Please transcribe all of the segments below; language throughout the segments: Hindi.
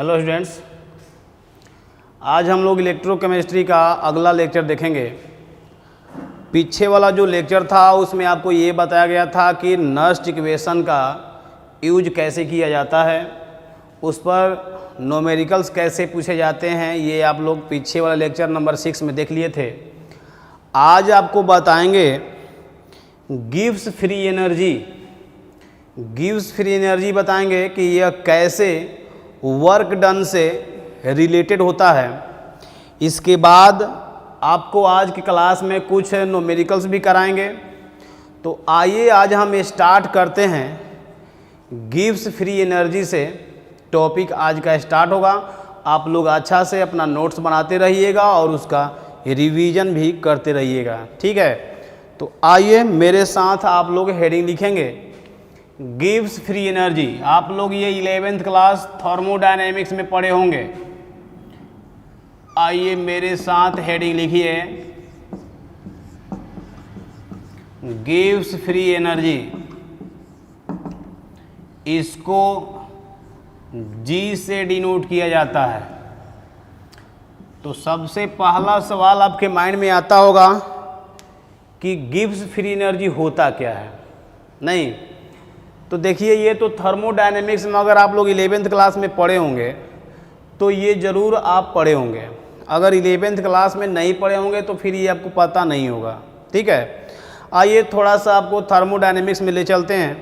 हेलो स्टूडेंट्स, आज हम लोग इलेक्ट्रोकेमिस्ट्री का अगला लेक्चर देखेंगे। पीछे वाला जो लेक्चर था उसमें आपको ये बताया गया था कि नस्ट इक्वेशन का यूज कैसे किया जाता है, उस पर न्यूमेरिकल्स कैसे पूछे जाते हैं, ये आप लोग पीछे वाला लेक्चर नंबर 6 में देख लिए थे। आज आपको बताएंगे गिब्स फ्री एनर्जी बताएंगे कि यह कैसे वर्क डन से रिलेटेड होता है। इसके बाद आपको आज की क्लास में कुछ न्यूमेरिकल्स भी कराएंगे। तो आइए आज हम स्टार्ट करते हैं गिब्स फ्री एनर्जी से। टॉपिक आज का स्टार्ट होगा। आप लोग अच्छा से अपना नोट्स बनाते रहिएगा और उसका रिवीजन भी करते रहिएगा, ठीक है। तो आइए मेरे साथ आप लोग हेडिंग लिखेंगे गिब्स फ्री एनर्जी। आप लोग ये 11th क्लास थर्मोडायनेमिक्स में पढ़े होंगे। आइए मेरे साथ हेडिंग लिखिए गिब्स फ्री एनर्जी। इसको G से डिनोट किया जाता है। तो सबसे पहला सवाल आपके माइंड में आता होगा कि गिब्स फ्री एनर्जी होता क्या है। नहीं तो देखिए, ये तो थर्मोडायनेमिक्स में अगर आप लोग 11th क्लास में पढ़े होंगे तो ये ज़रूर आप पढ़े होंगे। अगर 11th क्लास में नहीं पढ़े होंगे तो फिर ये आपको पता नहीं होगा, ठीक है। आइए थोड़ा सा आपको थर्मोडायनेमिक्स में ले चलते हैं,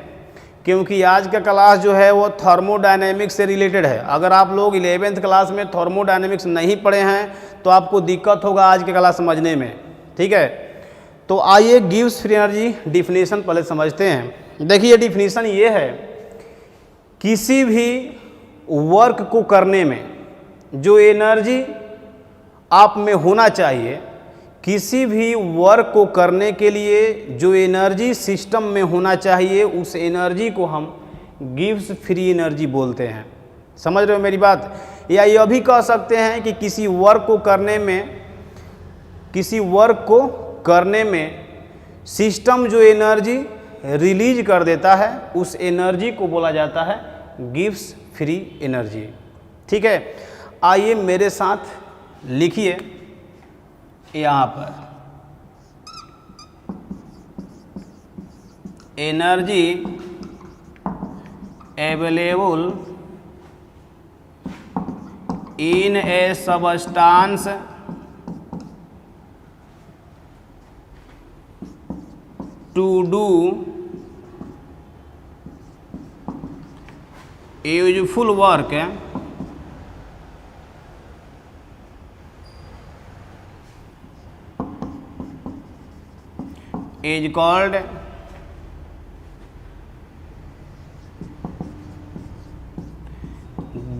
क्योंकि आज का क्लास जो है वो थर्मोडायनेमिक्स से रिलेटेड है। अगर आप लोग 11th क्लास में थर्मोडायनेमिक्स नहीं पढ़े हैं तो आपको दिक्कत होगा आज की क्लास समझने में, ठीक है। तो आइए गिब्स फ्री एनर्जी डिफिनीशन पहले समझते हैं। देखिए डिफिनीशन ये है, किसी भी वर्क को करने में जो एनर्जी आप में होना चाहिए, किसी भी वर्क को करने के लिए जो एनर्जी सिस्टम में होना चाहिए, उस एनर्जी को हम गिब्स फ्री एनर्जी बोलते हैं। समझ रहे हो मेरी बात। या यह भी कह सकते हैं कि किसी वर्क को करने में सिस्टम जो एनर्जी रिलीज कर देता है, उस एनर्जी को बोला जाता है गिब्स फ्री एनर्जी, ठीक है। आइए मेरे साथ लिखिए यहाँ पर energy available in a substance to do useful work is called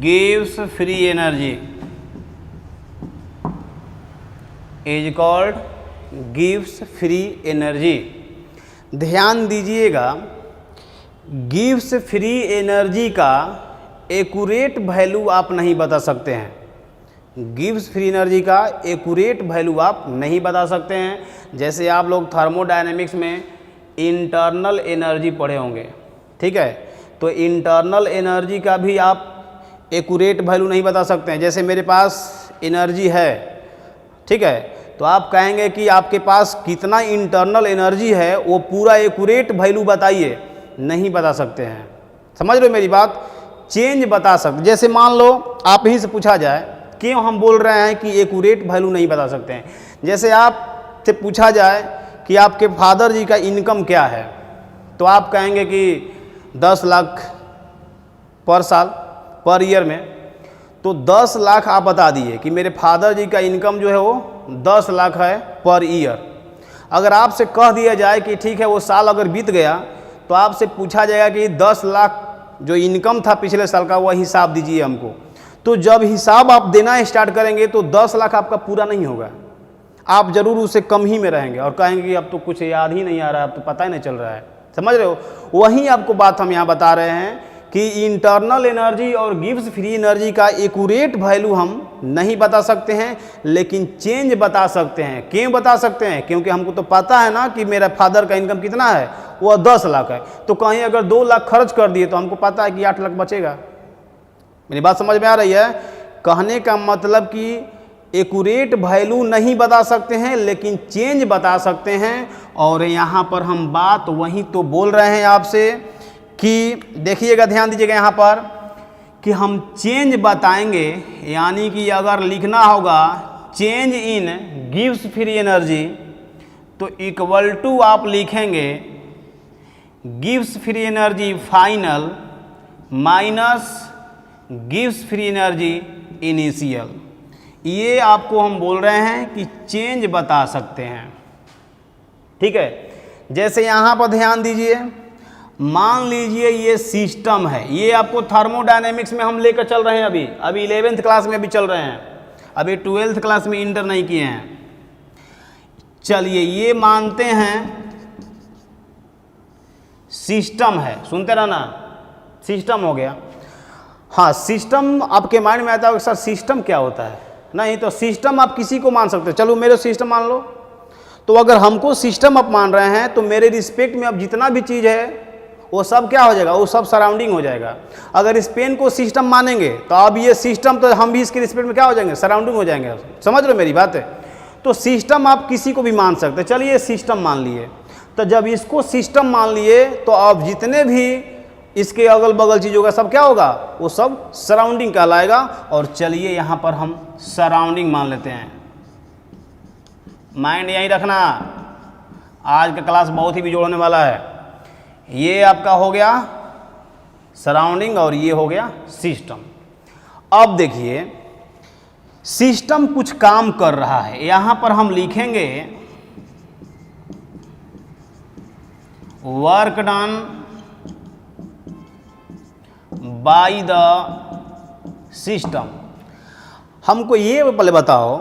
gives free energy, is called gives free energy। ध्यान दीजिएगा, गिब्स फ्री एनर्जी का एक्यूरेट वैल्यू आप नहीं बता सकते हैं। गिब्स फ्री एनर्जी का एक्यूरेट वैल्यू आप नहीं बता सकते हैं। जैसे आप लोग थर्मोडायनेमिक्स में इंटरनल एनर्जी पढ़े होंगे, ठीक है। तो इंटरनल एनर्जी का भी आप एक्यूरेट वैल्यू नहीं बता सकते हैं। जैसे मेरे पास एनर्जी है, ठीक है, तो आप कहेंगे कि आपके पास कितना इंटरनल एनर्जी है, वो पूरा एक्यूरेट वैल्यू बताइए, नहीं बता सकते हैं। समझ रहे हो मेरी बात। चेंज बता सकते। जैसे मान लो आप ही से पूछा जाए, क्यों हम बोल रहे हैं कि एक्यूरेट वैल्यू नहीं बता सकते हैं। जैसे आप से पूछा जाए कि आपके फादर जी का इनकम क्या है, तो आप कहेंगे कि 10 लाख पर साल, पर ईयर में। तो 10 लाख आप बता दिए कि मेरे फादर जी का इनकम जो है वो 10 लाख है पर ईयर। अगर आपसे कह दिया जाए कि ठीक है, वो साल अगर बीत गया तो आपसे पूछा जाएगा कि 10 लाख जो इनकम था पिछले साल का, वह हिसाब दीजिए हमको। तो जब हिसाब आप देना स्टार्ट करेंगे तो 10 लाख आपका पूरा नहीं होगा, आप जरूर उससे कम ही में रहेंगे और कहेंगे कि अब तो कुछ याद ही नहीं आ रहा है, अब तो पता ही नहीं चल रहा है। समझ रहे हो। वहीं आपको बात हम यहाँ बता रहे हैं कि इंटरनल एनर्जी और गिब्स फ्री एनर्जी का एक्यूरेट वैल्यू हम नहीं बता सकते हैं, लेकिन चेंज बता सकते हैं। क्यों बता सकते हैं? क्योंकि हमको तो पता है ना कि मेरा फादर का इनकम कितना है, वह 10 लाख है। तो कहीं अगर 2 लाख खर्च कर दिए तो हमको पता है कि 8 लाख बचेगा। मेरी बात समझ में आ रही है? कहने का मतलब कि एक्यूरेट वैल्यू नहीं बता सकते हैं लेकिन चेंज बता सकते हैं। और यहाँ पर हम बात वही तो बोल रहे हैं आपसे कि देखिएगा, ध्यान दीजिएगा यहाँ पर कि हम चेंज बताएंगे, यानी कि अगर लिखना होगा change in gives free energy तो इक्वल टू आप लिखेंगे gives free energy final minus gives free energy initial. ये आपको हम बोल रहे हैं कि चेंज बता सकते हैं। ठीक है, जैसे यहाँ पर ध्यान दीजिए, मान लीजिए ये सिस्टम है, ये आपको थर्मोडायनेमिक्स में हम लेकर चल रहे हैं, अभी 11th क्लास में अभी चल रहे हैं, अभी 12th क्लास में इंटर नहीं किए हैं। चलिए ये मानते हैं सिस्टम है, सुनते रहना, सिस्टम हो गया। हाँ, सिस्टम आपके माइंड में आता है सर सिस्टम क्या होता है? नहीं, तो सिस्टम आप किसी को मान सकते हैं। चलो मेरे सिस्टम मान लो, तो अगर हमको सिस्टम आप मान रहे हैं तो मेरे रिस्पेक्ट में अब जितना भी चीज़ है वो सब क्या हो जाएगा, वो सब सराउंडिंग हो जाएगा। अगर इस पेन को सिस्टम मानेंगे तो अब ये सिस्टम, तो हम भी इसके रिस्पेक्ट में क्या हो जाएंगे, सराउंडिंग हो जाएंगे। समझ रहे हो मेरी बात है? तो सिस्टम आप किसी को भी मान सकते हैं। चलिए सिस्टम मान लिए, तो जब इसको सिस्टम मान लिए तो अब जितने भी इसके अगल बगल चीज़ों का सब क्या होगा, वो सब सराउंडिंग कहलाएगा। और चलिए यहाँ पर हम सराउंडिंग मान लेते हैं। माइंड यहीं रखना, आज का क्लास बहुत ही बिजोड़ने वाला है। ये आपका हो गया सराउंडिंग और ये हो गया सिस्टम। अब देखिए सिस्टम कुछ काम कर रहा है, यहाँ पर हम लिखेंगे work done by the system. हमको ये पहले बताओ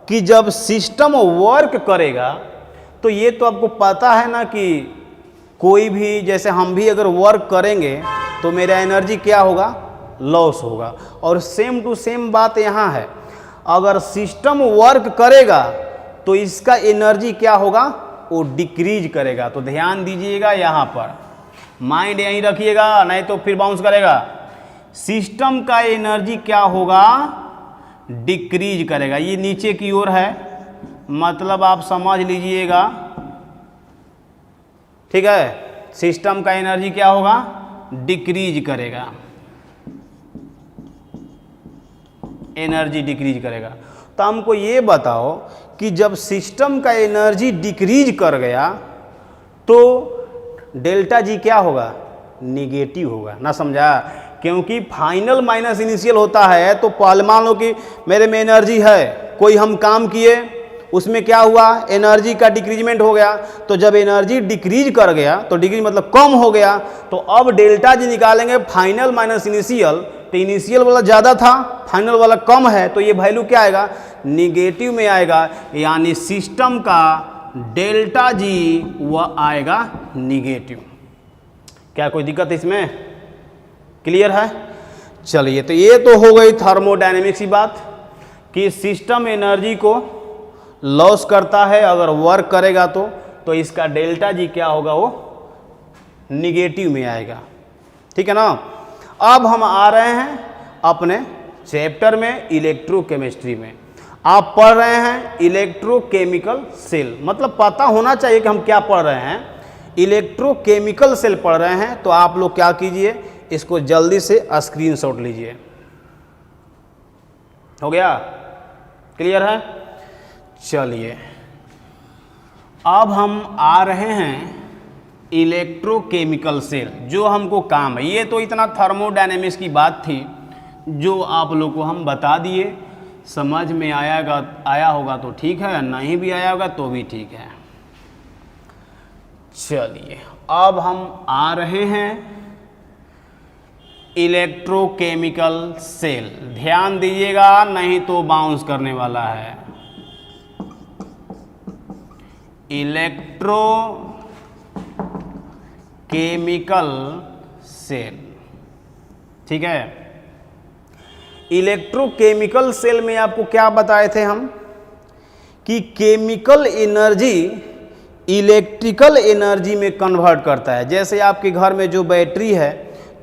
कि जब सिस्टम वर्क करेगा तो ये तो आपको पता है ना कि कोई भी, जैसे हम भी अगर वर्क करेंगे तो मेरा एनर्जी क्या होगा, लॉस होगा। और सेम टू सेम बात यहाँ है, अगर सिस्टम वर्क करेगा तो इसका एनर्जी क्या होगा, वो डिक्रीज करेगा। तो ध्यान दीजिएगा यहाँ पर, माइंड यहीं रखिएगा नहीं तो फिर बाउंस करेगा। सिस्टम का एनर्जी क्या होगा, डिक्रीज करेगा। ये नीचे की ओर है, मतलब आप समझ लीजिएगा। ठीक है, सिस्टम का एनर्जी क्या होगा, डिक्रीज करेगा, एनर्जी डिक्रीज करेगा। तो हमको ये बताओ कि जब सिस्टम का एनर्जी डिक्रीज कर गया तो डेल्टा जी क्या होगा, निगेटिव होगा ना, समझा? क्योंकि फाइनल माइनस इनिशियल होता है। तो पहले मान लो कि मेरे में एनर्जी है, कोई हम काम किए, उसमें क्या हुआ, एनर्जी का डिक्रीजमेंट हो गया। तो जब एनर्जी डिक्रीज कर गया तो डिक्रीज मतलब कम हो गया, तो अब डेल्टा जी निकालेंगे फाइनल माइनस इनिशियल। तो इनिशियल वाला ज़्यादा था, फाइनल वाला कम है, तो ये वैल्यू क्या आएगा, निगेटिव में आएगा। यानी सिस्टम का डेल्टा जी वह आएगा निगेटिव। क्या कोई दिक्कत है इसमें? क्लियर है? चलिए, तो ये तो हो गई थर्मोडायनेमिक्स की बात कि सिस्टम एनर्जी को लॉस करता है अगर वर्क करेगा तो इसका डेल्टा जी क्या होगा, वो निगेटिव में आएगा। ठीक है ना? अब हम आ रहे हैं अपने चैप्टर में, इलेक्ट्रोकेमिस्ट्री में। आप पढ़ रहे हैं इलेक्ट्रोकेमिकल सेल, मतलब पता होना चाहिए कि हम क्या पढ़ रहे हैं। इलेक्ट्रोकेमिकल सेल पढ़ रहे हैं, तो आप लोग क्या कीजिए, इसको जल्दी से स्क्रीनशॉट लीजिए। हो गया? क्लियर है? चलिए, अब हम आ रहे हैं इलेक्ट्रोकेमिकल सेल, जो हमको काम है। ये तो इतना थर्मोडायनेमिक्स की बात थी जो आप लोग को हम बता दिए। समझ में आया होगा तो ठीक है, नहीं भी आया होगा तो भी ठीक है। चलिए, अब हम आ रहे हैं इलेक्ट्रोकेमिकल सेल। ध्यान दीजिएगा नहीं तो बाउंस करने वाला है। इलेक्ट्रो केमिकल सेल, ठीक है। इलेक्ट्रोकेमिकल सेल में आपको क्या बताए थे हम कि केमिकल एनर्जी इलेक्ट्रिकल एनर्जी में कन्वर्ट करता है। जैसे आपके घर में जो बैटरी है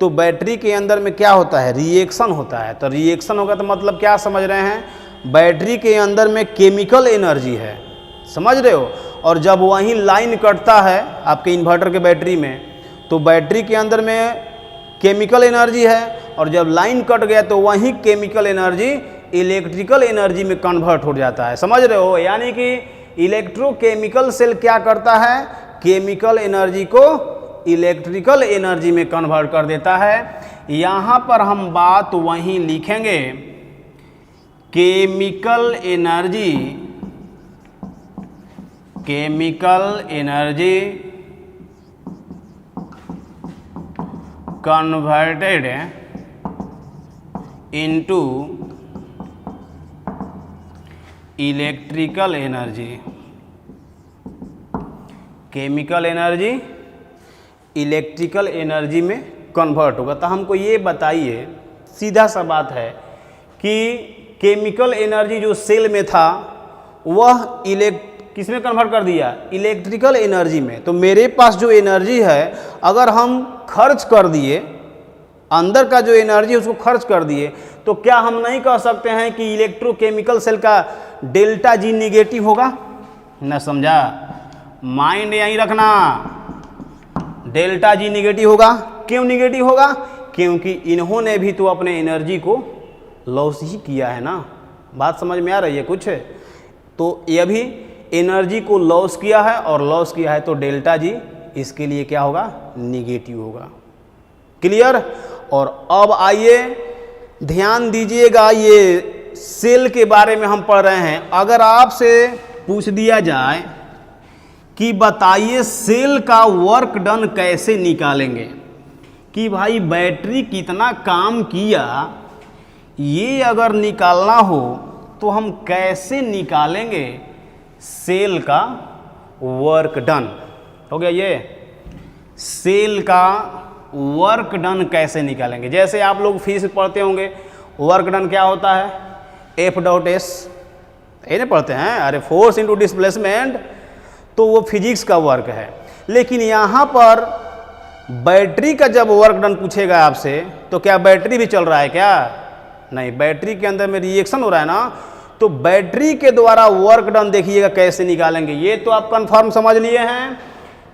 तो बैटरी के अंदर में क्या होता है, रिएक्शन होता है। तो रिएक्शन होगा तो मतलब क्या समझ रहे हैं, बैटरी के अंदर में केमिकल एनर्जी है, समझ रहे हो। और जब वहीं लाइन कटता है आपके इन्वर्टर के बैटरी में, तो बैटरी के अंदर में केमिकल एनर्जी है, और जब लाइन कट गया तो वहीं केमिकल एनर्जी इलेक्ट्रिकल एनर्जी में कन्वर्ट हो जाता है, समझ रहे हो। यानी कि इलेक्ट्रोकेमिकल सेल क्या करता है, केमिकल एनर्जी को इलेक्ट्रिकल एनर्जी में कन्वर्ट कर देता है। यहाँ पर हम बात वहीं लिखेंगे, chemical energy converted into electrical energy. Chemical energy electrical energy में कन्वर्ट होगा। तो हमको ये बताइए, सीधा सा बात है कि केमिकल एनर्जी जो सेल में था वह किस में कन्वर्ट कर दिया, इलेक्ट्रिकल एनर्जी में। तो मेरे पास जो एनर्जी है अगर हम खर्च कर दिए, अंदर का जो एनर्जी है उसको खर्च कर दिए, तो क्या हम नहीं कह सकते हैं कि इलेक्ट्रोकेमिकल सेल का डेल्टा जी निगेटिव होगा? न समझा, माइंड यहीं रखना, डेल्टा जी निगेटिव होगा। क्यों निगेटिव होगा? क्योंकि इन्होंने भी तो अपने एनर्जी को लॉस ही किया है ना। बात समझ में आ रही है कुछ? तो यह भी एनर्जी को लॉस किया है, और लॉस किया है तो डेल्टा जी इसके लिए क्या होगा, निगेटिव होगा। क्लियर? और अब आइए ध्यान दीजिएगा, ये सेल के बारे में हम पढ़ रहे हैं। अगर आपसे पूछ दिया जाए कि बताइए सेल का वर्क डन कैसे निकालेंगे, कि भाई बैटरी कितना काम किया, ये अगर निकालना हो तो हम कैसे निकालेंगे सेल का वर्क डन। हो गया ये, सेल का वर्क डन कैसे निकालेंगे। जैसे आप लोग फिजिक्स पढ़ते होंगे, वर्क डन क्या होता है, एफ डॉट एस, ये नहीं पढ़ते हैं? अरे फोर्स इनटू डिस्प्लेसमेंट, तो वो फिजिक्स का वर्क है। लेकिन यहाँ पर बैटरी का जब वर्क डन पूछेगा आपसे, तो क्या बैटरी भी चल रहा है क्या? नहीं, बैटरी के अंदर में रिएक्शन हो रहा है ना। तो बैटरी के द्वारा वर्क डन देखिएगा कैसे निकालेंगे। ये तो आप कंफर्म समझ लिए हैं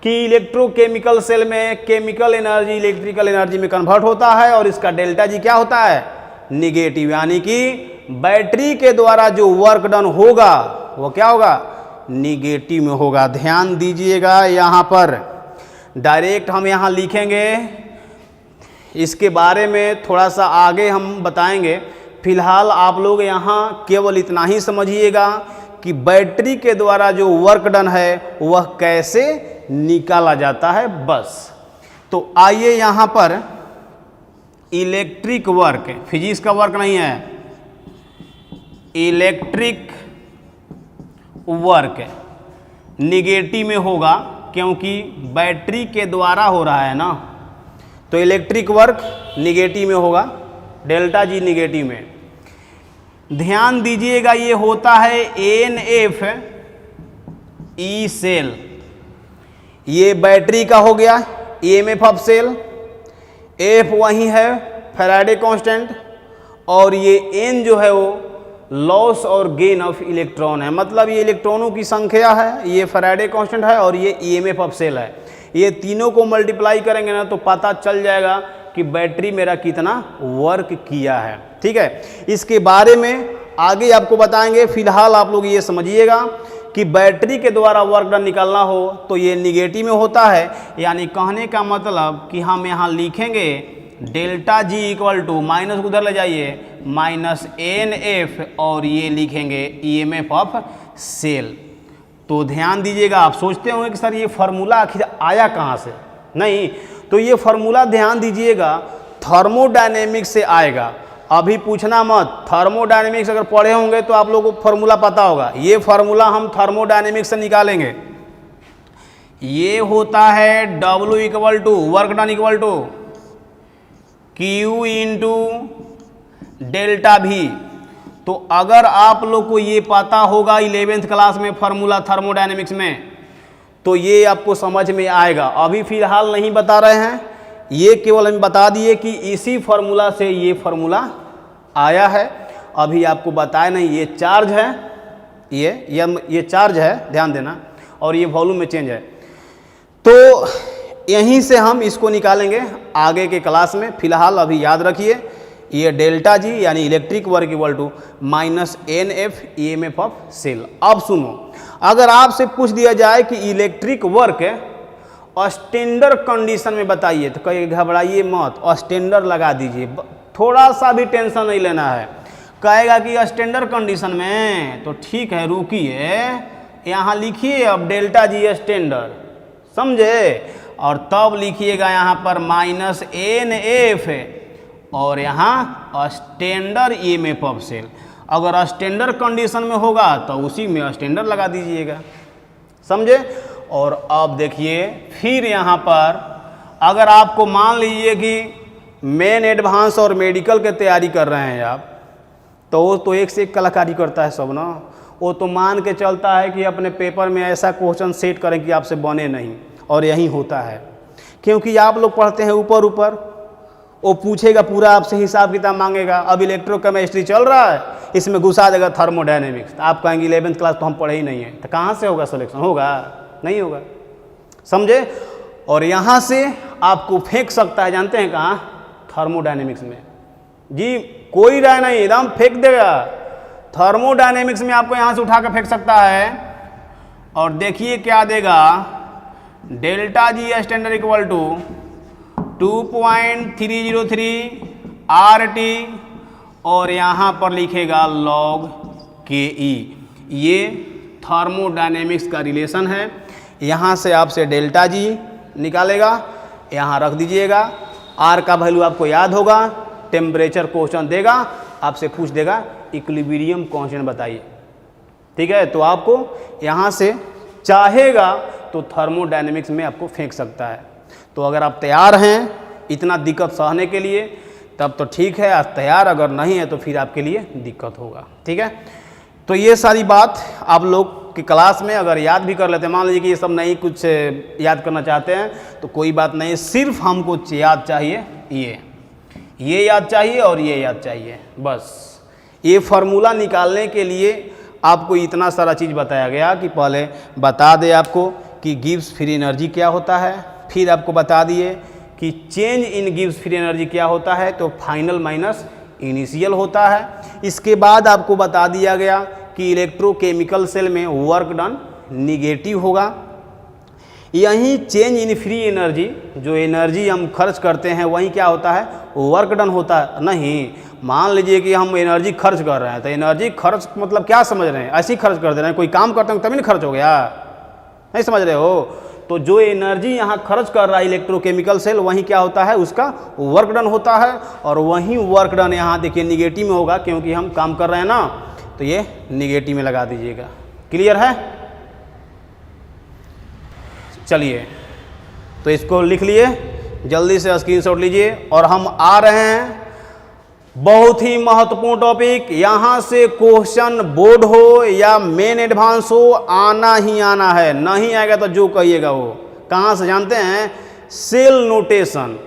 कि इलेक्ट्रोकेमिकल सेल में केमिकल एनर्जी इलेक्ट्रिकल एनर्जी में कन्वर्ट होता है, और इसका डेल्टा जी क्या होता है, निगेटिव। यानी कि बैटरी के द्वारा जो वर्क डन होगा वो क्या होगा, निगेटिव में होगा। ध्यान दीजिएगा, यहाँ पर डायरेक्ट हम यहाँ लिखेंगे, इसके बारे में थोड़ा सा आगे हम बताएंगे। फिलहाल आप लोग यहाँ केवल इतना ही समझिएगा कि बैटरी के द्वारा जो वर्क डन है वह कैसे निकाला जाता है, बस। तो आइए यहाँ पर इलेक्ट्रिक वर्क, फिजिक्स का वर्क नहीं है, इलेक्ट्रिक वर्क निगेटिव में होगा, क्योंकि बैटरी के द्वारा हो रहा है ना। तो इलेक्ट्रिक वर्क निगेटिव में होगा, डेल्टा जी निगेटिव में। ध्यान दीजिएगा, ये होता है एनएफ ई सेल, ये बैटरी का हो गया ईएमएफ ऑफ सेल, एफ वही है फैराडे कांस्टेंट, और ये एन जो है वो लॉस और गेन ऑफ इलेक्ट्रॉन है। मतलब ये इलेक्ट्रॉनों की संख्या है, ये फैराडे कांस्टेंट है, और ये ईएमएफ ऑफ सेल है। ये तीनों को मल्टीप्लाई करेंगे ना तो पता चल जाएगा कि बैटरी मेरा कितना वर्क किया है। ठीक है, इसके बारे में आगे आपको बताएंगे। फिलहाल आप लोग ये समझिएगा कि बैटरी के द्वारा वर्क डन निकालना हो तो ये निगेटिव में होता है। यानी कहने का मतलब कि हम यहाँ लिखेंगे delta G equal to, minus उधर ले जाइए, माइनस एन एफ, और ये लिखेंगे ईएमएफ ऑफ सेल। तो ध्यान दीजिएगा, आप सोचते होंगे कि सर ये फार्मूला आखिर आया कहाँ से। नहीं, तो ये फार्मूला ध्यान दीजिएगा थर्मोडायनेमिक्स से आएगा। अभी पूछना मत, थर्मोडायनेमिक्स अगर पढ़े होंगे तो आप लोगों को फार्मूला पता होगा। ये फार्मूला हम थर्मोडायनेमिक्स से निकालेंगे। ये होता है W equal to work done equal to Q into delta भी। तो अगर आप लोग को ये पता होगा 11th क्लास में फार्मूला थर्मोडायनेमिक्स में, तो ये आपको समझ में आएगा। अभी फिलहाल नहीं बता रहे हैं, ये केवल हम बता दिए कि इसी फॉर्मूला से ये फॉर्मूला आया है, अभी आपको बताया नहीं। ये चार्ज है, ये चार्ज है, ध्यान देना, और ये वॉल्यूम में चेंज है। तो यहीं से हम इसको निकालेंगे आगे के क्लास में। फिलहाल अभी याद रखिए, ये डेल्टा जी यानी electric work equal to minus NF EMF of cell. अब सुनो, अगर आपसे पूछ दिया जाए कि इलेक्ट्रिक वर्क स्टैंडर्ड कंडीशन में बताइए, तो कहीं घबराइए मत, स्टैंडर्ड लगा दीजिए, थोड़ा सा भी टेंशन नहीं लेना है। कहेगा कि स्टैंडर्ड कंडीशन में, तो ठीक है, रुकिए, यहाँ लिखिए अब डेल्टा जी स्टैंडर्ड, समझे, और तब लिखिएगा यहाँ पर माइनस NF और यहाँ स्टैंडर्ड EMF ऑफ सेल। अगर स्टैंडर्ड कंडीशन में होगा तो उसी में स्टैंडर्ड लगा दीजिएगा, समझे। और अब देखिए फिर यहाँ पर अगर आपको मान लीजिए कि मेन एडवांस और मेडिकल की तैयारी कर रहे हैं आप, तो वो तो एक से एक कलाकारी करता है सब ना। वो तो मान के चलता है कि अपने पेपर में ऐसा क्वेश्चन सेट करें कि आपसे बने नहीं, और यही होता है। क्योंकि आप लोग पढ़ते हैं ऊपर ऊपर, वो पूछेगा पूरा आपसे, हिसाब किताब मांगेगा। अब इलेक्ट्रोकेमिस्ट्री चल रहा है, इसमें घुसा देगा थर्मोडायनेमिक्स, तो आप कहेंगे 11th क्लास तो हम पढ़े ही नहीं है, तो कहाँ से होगा सिलेक्शन? होगा नहीं होगा, समझे। और यहाँ से आपको फेंक सकता है, जानते हैं कहाँ? थर्मोडायनेमिक्स में जी, कोई राय नहीं, एकदम फेंक देगा। थर्मोडायनेमिक्स में आपको यहाँ से उठा कर फेंक सकता है। और देखिए क्या देगा, delta G standard equal to 2.303 RT, और यहाँ पर लिखेगा log KE। ये थर्मोडायनेमिक्स का रिलेशन है। यहाँ से आपसे डेल्टा जी निकालेगा, यहाँ रख दीजिएगा। R का वैल्यू आपको याद होगा, टेम्परेचर क्वेश्चन देगा, आपसे पूछ देगा इक्विलिब्रियम कांस्टेंट बताइए, ठीक है। तो आपको यहाँ से चाहेगा तो थर्मोडायनेमिक्स में आपको फेंक सकता है। तो अगर आप तैयार हैं इतना दिक्कत सहने के लिए तब तो ठीक है, आज तैयार अगर नहीं है तो फिर आपके लिए दिक्कत होगा, ठीक है। तो ये सारी बात आप लोग की क्लास में अगर याद भी कर लेते हैं, मान लीजिए कि ये सब नहीं कुछ याद करना चाहते हैं तो कोई बात नहीं, सिर्फ हमको याद चाहिए ये याद चाहिए और ये याद चाहिए, बस। ये फार्मूला निकालने के लिए आपको इतना सारा चीज़ बताया गया कि पहले बता दे आपको कि गिब्स फ्री एनर्जी क्या होता है, फिर आपको बता दिए कि change in Gibbs free energy क्या होता है, तो फाइनल माइनस इनिशियल होता है। इसके बाद आपको बता दिया गया कि इलेक्ट्रोकेमिकल सेल में वर्क डन निगेटिव होगा। यहीं चेंज इन फ्री एनर्जी, जो एनर्जी हम खर्च करते हैं वहीं क्या होता है, वर्क डन होता है। नहीं, मान लीजिए कि हम एनर्जी खर्च कर रहे हैं, तो एनर्जी खर्च मतलब क्या समझ रहे हैं, ऐसे ही खर्च कर दे रहे हैं, कोई काम करते हैं तभी नहीं खर्च हो गया, नहीं समझ रहे हो। तो जो एनर्जी यहाँ खर्च कर रहा है इलेक्ट्रोकेमिकल सेल, वहीं क्या होता है, उसका वर्क डन होता है। और वहीं वर्क डन यहाँ देखिए निगेटिव में होगा, क्योंकि हम काम कर रहे हैं ना, तो ये निगेटिव में लगा दीजिएगा। क्लियर है? चलिए, तो इसको लिख लिए, जल्दी से स्क्रीनशॉट लीजिए। और हम आ रहे हैं बहुत ही महत्वपूर्ण टॉपिक, यहाँ से क्वेश्चन बोर्ड हो या मेन एडवांस हो, आना ही आना है, नहीं आएगा तो जो कहिएगा वो। कहाँ से जानते हैं? Cell notation.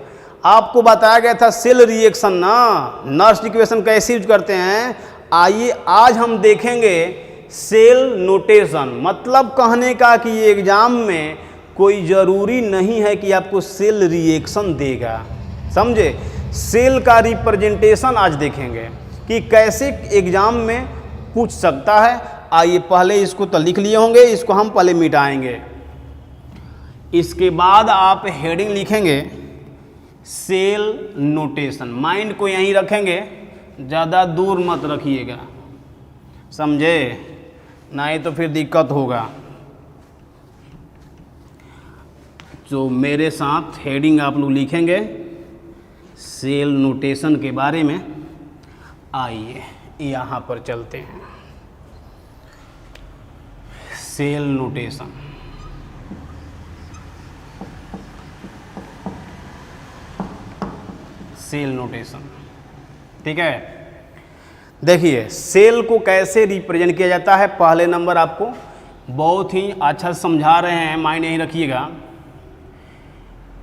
आपको बताया गया था सेल रिएक्शन ना, नर्स इक्वेशन कैसे यूज करते हैं। आइए आज हम देखेंगे सेल नोटेशन। मतलब कहने का कि एग्जाम में कोई ज़रूरी नहीं है कि आपको सेल रिएक्शन देगा, समझे। सेल का रिप्रेजेंटेशन आज देखेंगे कि कैसे एग्जाम में पूछ सकता है। आइए पहले इसको तो लिख लिए होंगे, इसको हम पहले मिटाएंगे। इसके बाद आप हेडिंग लिखेंगे सेल नोटेशन। माइंड को यहीं रखेंगे, ज़्यादा दूर मत रखिएगा, समझे, नहीं तो फिर दिक्कत होगा। तो मेरे साथ हेडिंग आप लोग लिखेंगे सेल नोटेशन के बारे में। आइए यहाँ पर चलते हैं, सेल नोटेशन। सेल नोटेशन, ठीक है। देखिए सेल को कैसे रिप्रेजेंट किया जाता है। पहले नंबर आपको बहुत ही अच्छा समझा रहे हैं, माइंड यहीं रखिएगा।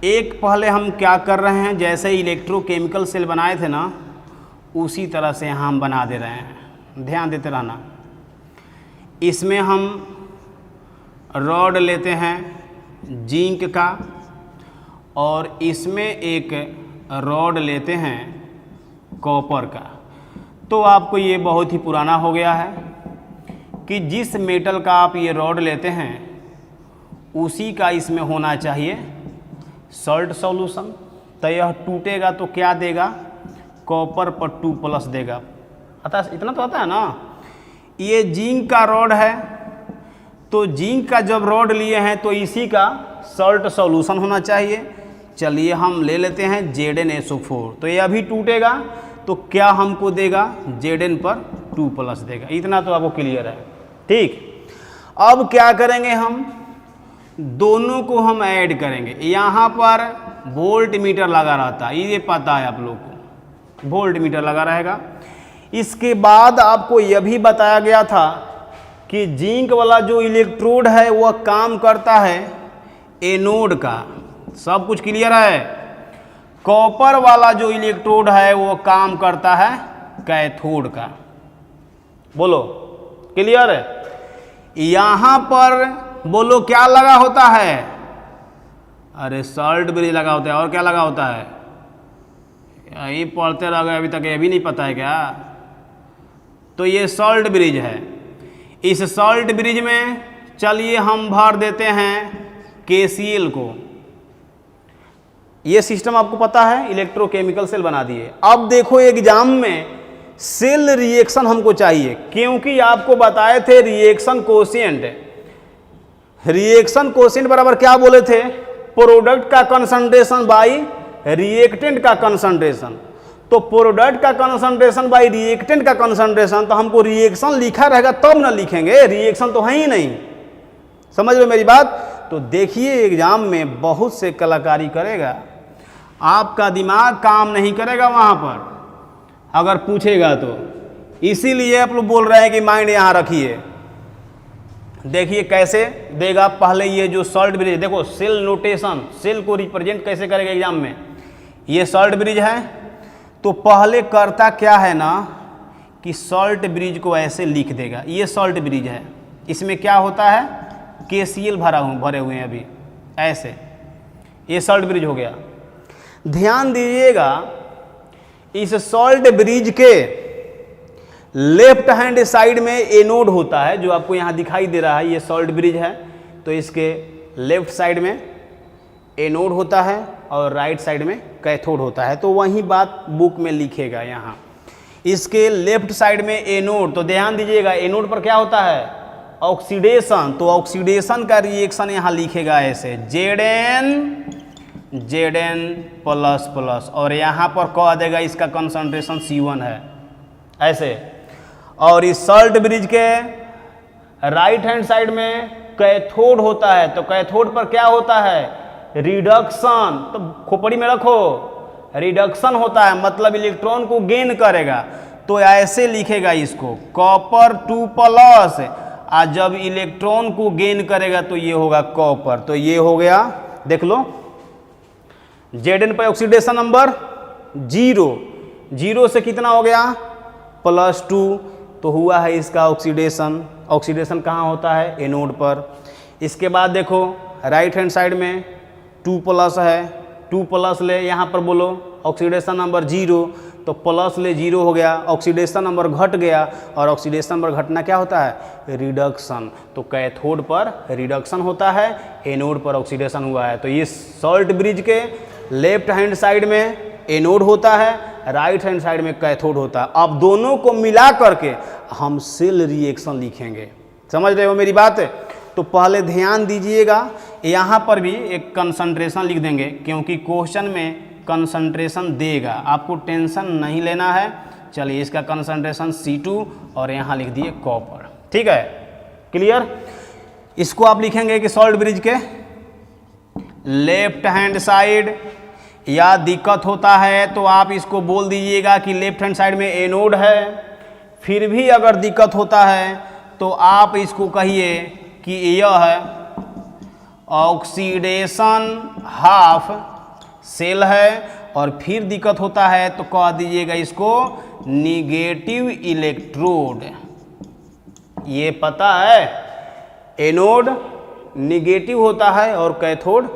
एक पहले हम क्या कर रहे हैं, जैसे इलेक्ट्रोकेमिकल सेल बनाए थे ना, उसी तरह से यहाँ हम बना दे रहे हैं। ध्यान देते रहना। इसमें हम रॉड लेते हैं जिंक का, और इसमें एक रॉड लेते हैं कॉपर का। तो आपको ये बहुत ही पुराना हो गया है कि जिस मेटल का आप ये रॉड लेते हैं उसी का इसमें होना चाहिए सॉल्ट सॉल्यूशन। तो यह टूटेगा तो क्या देगा, कॉपर पर 2+ देगा। अतः इतना तो आता है ना। ये जिंक का रॉड है, तो जिंक का जब रॉड लिए हैं तो इसी का सॉल्ट सॉल्यूशन होना चाहिए। चलिए हम ले लेते हैं ZnSO4। तो ये अभी टूटेगा तो क्या हमको देगा, Zn पर 2+ देगा। इतना तो आपको क्लियर है। ठीक, अब क्या करेंगे, हम दोनों को हम ऐड करेंगे। यहाँ पर वोल्ट मीटर लगा रहता है, ये पता है आप लोग को, वोल्ट मीटर लगा रहेगा। इसके बाद आपको यह भी बताया गया था कि जिंक वाला जो इलेक्ट्रोड है वह काम करता है एनोड का। सब कुछ क्लियर है। कॉपर वाला जो इलेक्ट्रोड है वो काम करता है कैथोड का। बोलो क्लियर है। यहाँ पर बोलो क्या लगा होता है, अरे सॉल्ट ब्रिज लगा होता है। और क्या लगा होता है, यही पढ़ते रह गए अभी तक, ये भी नहीं पता है क्या। तो ये सॉल्ट ब्रिज है। इस सॉल्ट ब्रिज में चलिए हम भर देते हैं KCl को। ये सिस्टम आपको पता है, इलेक्ट्रोकेमिकल सेल बना दिए। अब देखो एग्जाम में सेल रिएक्शन हमको चाहिए, क्योंकि आपको बताए थे रिएक्शन कोशिएंट। रिएक्शन कोशिएंट बराबर क्या बोले थे, प्रोडक्ट का कंसंट्रेशन बाई रिएक्टेंट का कंसंट्रेशन। तो प्रोडक्ट का कंसंट्रेशन बाई रिएक्टेंट का कंसंट्रेशन, तो हमको रिएक्शन लिखा रहेगा तब ना लिखेंगे, रिएक्शन तो है ही नहीं। समझ लो मेरी बात। तो देखिए एग्जाम में बहुत से कलाकारी करेगा, आपका दिमाग काम नहीं करेगा वहाँ पर अगर पूछेगा तो। इसीलिए आप लोग बोल रहे हैं कि माइंड यहाँ रखिए। देखिए कैसे देगा। पहले ये जो सॉल्ट ब्रिज, देखो सेल नोटेशन, सेल को रिप्रेजेंट कैसे करेगा एग्जाम में। ये सॉल्ट ब्रिज है, तो पहले करता क्या है ना कि सॉल्ट ब्रिज को ऐसे लिख देगा। ये सॉल्ट ब्रिज है, इसमें क्या होता है KCl भरे हुए हैं अभी ऐसे। ये सॉल्ट ब्रिज हो गया। ध्यान दीजिएगा, इस सॉल्ट ब्रिज के लेफ्ट हैंड साइड में एनोड होता है, जो आपको यहाँ दिखाई दे रहा है। ये सॉल्ट ब्रिज है, तो इसके लेफ्ट साइड में एनोड होता है और राइट साइड में कैथोड होता है। तो वही बात बुक में लिखेगा यहाँ। इसके लेफ्ट साइड में एनोड, तो ध्यान दीजिएगा एनोड पर क्या होता है ऑक्सीडेशन। तो ऑक्सीडेशन का रिएक्शन यहाँ लिखेगा ऐसे Zn++, और यहाँ पर कह देगा इसका कंसंट्रेशन C1 है ऐसे। और इस सॉल्ट ब्रिज के राइट हैंड साइड में कैथोड होता है, तो कैथोड पर क्या होता है रिडक्शन। तो खोपड़ी में रखो, रिडक्शन होता है मतलब इलेक्ट्रॉन को गेन करेगा। तो ऐसे लिखेगा इसको कॉपर 2+, और जब इलेक्ट्रॉन को गेन करेगा तो ये होगा कॉपर। तो ये हो गया, देख लो Zn पर ऑक्सीडेशन नंबर 0 से कितना हो गया +2, तो हुआ है इसका ऑक्सीडेशन। ऑक्सीडेशन कहाँ होता है एनोड पर। इसके बाद देखो राइट हैंड साइड में 2+ है, 2+ ले यहाँ पर बोलो ऑक्सीडेशन नंबर 0, तो प्लस ले 0 हो गया, ऑक्सीडेशन नंबर घट गया, और ऑक्सीडेशन नंबर घटना क्या होता है रिडक्शन। तो कैथोड पर रिडक्शन होता है, एनोड पर ऑक्सीडेशन हुआ है। तो ये सॉल्ट ब्रिज के लेफ्ट हैंड साइड में एनोड होता है, राइट हैंड साइड में कैथोड होता है। अब दोनों को मिला करके हम सेल रिएक्शन लिखेंगे। समझ रहे हो मेरी बात। तो पहले ध्यान दीजिएगा, यहाँ पर भी एक कंसंट्रेशन लिख देंगे, क्योंकि क्वेश्चन में कंसंट्रेशन देगा, आपको टेंशन नहीं लेना है। चलिए इसका कंसंट्रेशन C2 और यहाँ लिख दिए कॉपर। ठीक है, क्लियर। इसको आप लिखेंगे कि सॉल्ट ब्रिज के लेफ्ट हैंड साइड, या दिक्कत होता है तो आप इसको बोल दीजिएगा कि लेफ्ट हैंड साइड में एनोड है। फिर भी अगर दिक्कत होता है तो आप इसको कहिए कि यह है ऑक्सीडेशन हाफ सेल है, और फिर दिक्कत होता है तो कह दीजिएगा इसको निगेटिव इलेक्ट्रोड। ये पता है, एनोड निगेटिव होता है और कैथोड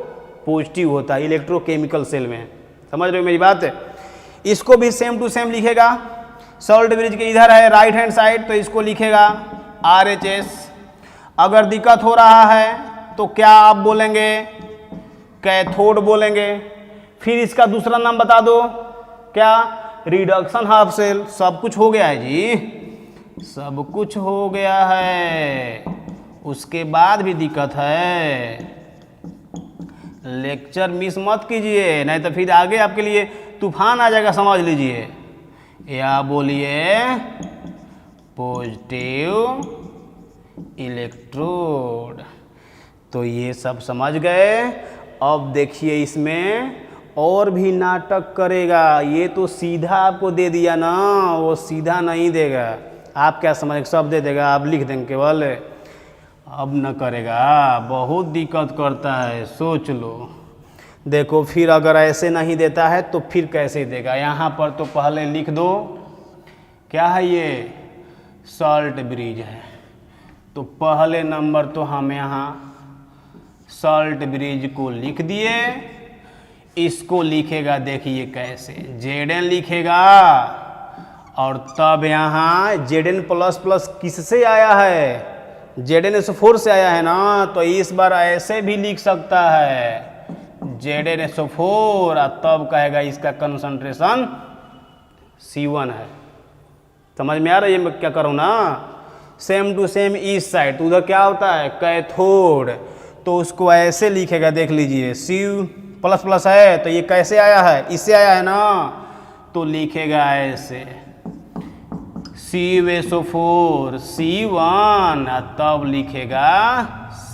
पॉजिटिव होता है इलेक्ट्रोकेमिकल सेल में। समझ रहे हो मेरी बात? इसको भी सेम टू सेम लिखेगा। सॉल्ट ब्रिज के इधर है राइट हैंड साइड, तो इसको लिखेगा RHS। अगर दिक्कत हो रहा है तो क्या आप बोलेंगे? कैथोड बोलेंगे। फिर इसका दूसरा नाम बता दो, क्या? Reduction half cell. सब कुछ हो गया है जी, सब कुछ हो गया है। उसके बाद भी दिक्कत है, लेक्चर मिस मत कीजिए, नहीं तो फिर आगे आपके लिए तूफान आ जाएगा, समझ लीजिए। या बोलिए पॉजिटिव इलेक्ट्रोड। तो ये सब समझ गए। अब देखिए इसमें और भी नाटक करेगा। ये तो सीधा आपको दे दिया ना, वो सीधा नहीं देगा। आप क्या समझ, सब दे देगा, आप लिख देंगे केवल। अब न करेगा, बहुत दिक्कत करता है, सोच लो। देखो फिर अगर ऐसे नहीं देता है तो फिर कैसे देगा? यहाँ पर तो पहले लिख दो, क्या है ये? सॉल्ट ब्रिज है। तो पहले नंबर तो हम यहाँ सॉल्ट ब्रिज को लिख दिए। इसको लिखेगा, देखिए कैसे, Zn लिखेगा, और तब यहाँ Zn प्लस प्लस किससे आया है? ZnSO4 से आया है ना, तो इस बार ऐसे भी लिख सकता है ZnSO4, और तब कहेगा इसका कंसंट्रेशन C1 है। समझ में आ रहा है ये मैं क्या करूँ ना? सेम टू सेम इस साइड, तो उधर क्या होता है? कैथोड। तो उसको ऐसे लिखेगा, देख लीजिए, C प्लस प्लस है, तो ये कैसे आया है? इससे आया है ना, तो लिखेगा ऐसे CuSO4 C1, तब लिखेगा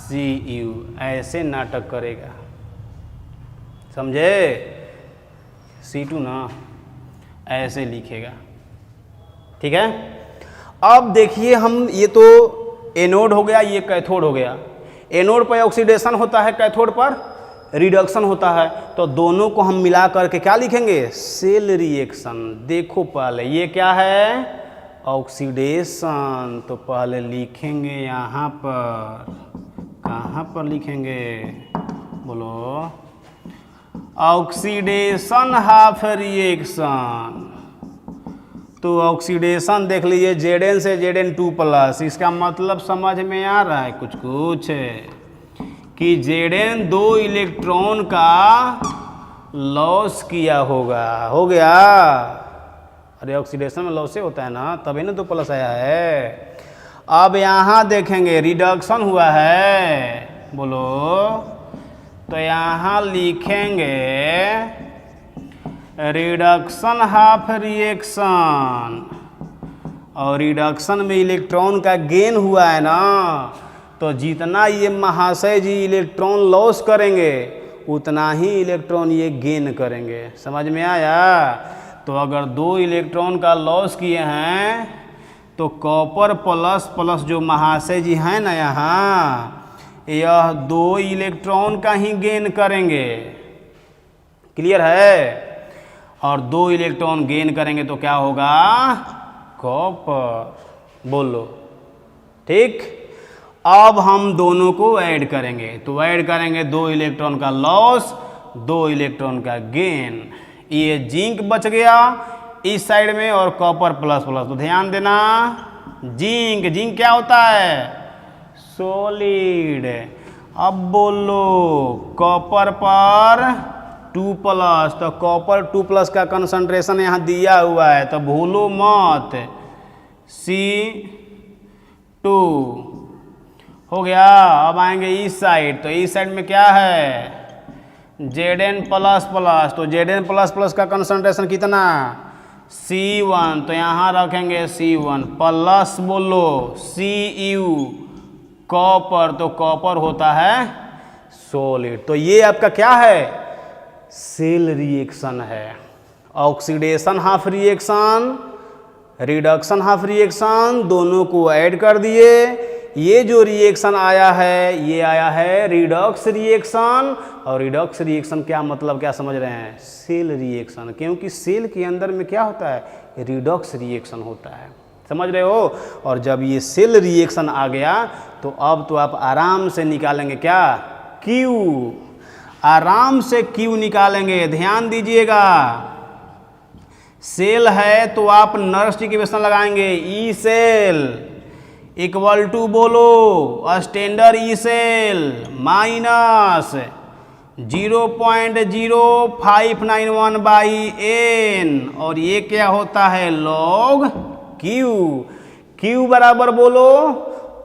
Cu। ऐसे नाटक करेगा, समझे? C2 ना, ऐसे लिखेगा, ठीक है। अब देखिए हम, ये तो एनोड हो गया, ये कैथोड हो गया। एनोड पर ऑक्सीडेशन होता है, कैथोड पर रिडक्शन होता है। तो दोनों को हम मिला करके क्या लिखेंगे? Cell reaction. देखो पहले ये क्या है? ऑक्सीडेशन। तो पहले लिखेंगे यहाँ पर, कहाँ पर लिखेंगे? बोलो, ऑक्सीडेशन हाफ रिएक्शन। तो ऑक्सीडेशन देख लीजिए, Zn से Zn2 प्लस। इसका मतलब समझ में आ रहा है कुछ कुछ, कि Zn 2 इलेक्ट्रॉन का लॉस किया होगा। हो गया? अरे ऑक्सीडेशन में लॉस होता है ना, तभी ना 2 प्लस आया है। अब यहाँ देखेंगे रिडक्शन हुआ है, बोलो, तो यहाँ लिखेंगे रिडक्शन हाफ रिएक्शन। और रिडक्शन में इलेक्ट्रॉन का गेन हुआ है ना, तो जितना ये महाशय जी इलेक्ट्रॉन लॉस करेंगे उतना ही इलेक्ट्रॉन ये गेन करेंगे। समझ में आया? तो अगर 2 इलेक्ट्रॉन का लॉस किए हैं तो कॉपर प्लस प्लस जो महाशय जी हैं ना यहाँ, यह 2 इलेक्ट्रॉन का ही गेन करेंगे। क्लियर है? और 2 इलेक्ट्रॉन गेन करेंगे तो क्या होगा? कॉपर। बोलो, ठीक। अब हम दोनों को ऐड करेंगे, तो ऐड करेंगे 2 इलेक्ट्रॉन का लॉस, 2 इलेक्ट्रॉन का गेन। ये जिंक बच गया इस साइड में, और कॉपर प्लस प्लस। तो ध्यान देना, जिंक, जिंक क्या होता है? सॉलिड। अब बोलो, कॉपर पर 2 प्लस, तो कॉपर 2 प्लस का कंसंट्रेशन यहाँ दिया हुआ है, तो भूलो मत, C2 हो गया। अब आएंगे इस साइड, तो इस साइड में क्या है? Zn plus plus. तो Zn प्लस प्लस का कंसंट्रेशन कितना? C1। तो यहाँ रखेंगे C1 प्लस, बोलो, Cu कॉपर। तो कॉपर होता है सॉलिड। तो ये आपका क्या है? सेल रिएक्शन है। Oxidation half reaction, reduction half reaction, दोनों को ऐड कर दिए। ये जो रिएक्शन आया है ये आया है रिडॉक्स रिएक्शन। और रिडॉक्स रिएक्शन क्या मतलब, क्या समझ रहे हैं? सेल रिएक्शन, क्योंकि सेल के अंदर में क्या होता है? रिडॉक्स रिएक्शन होता है, समझ रहे हो। और जब ये सेल रिएक्शन आ गया तो अब तो आप आराम से निकालेंगे क्या? क्यू, आराम से क्यू निकालेंगे। ध्यान दीजिएगा, सेल है तो आप नर्स इक्वेशन लगाएंगे, ई सेल इक्वल टू बोलो standard E cell minus 0.0591 by n, और ये क्या होता है? Log Q. क्यू बराबर बोलो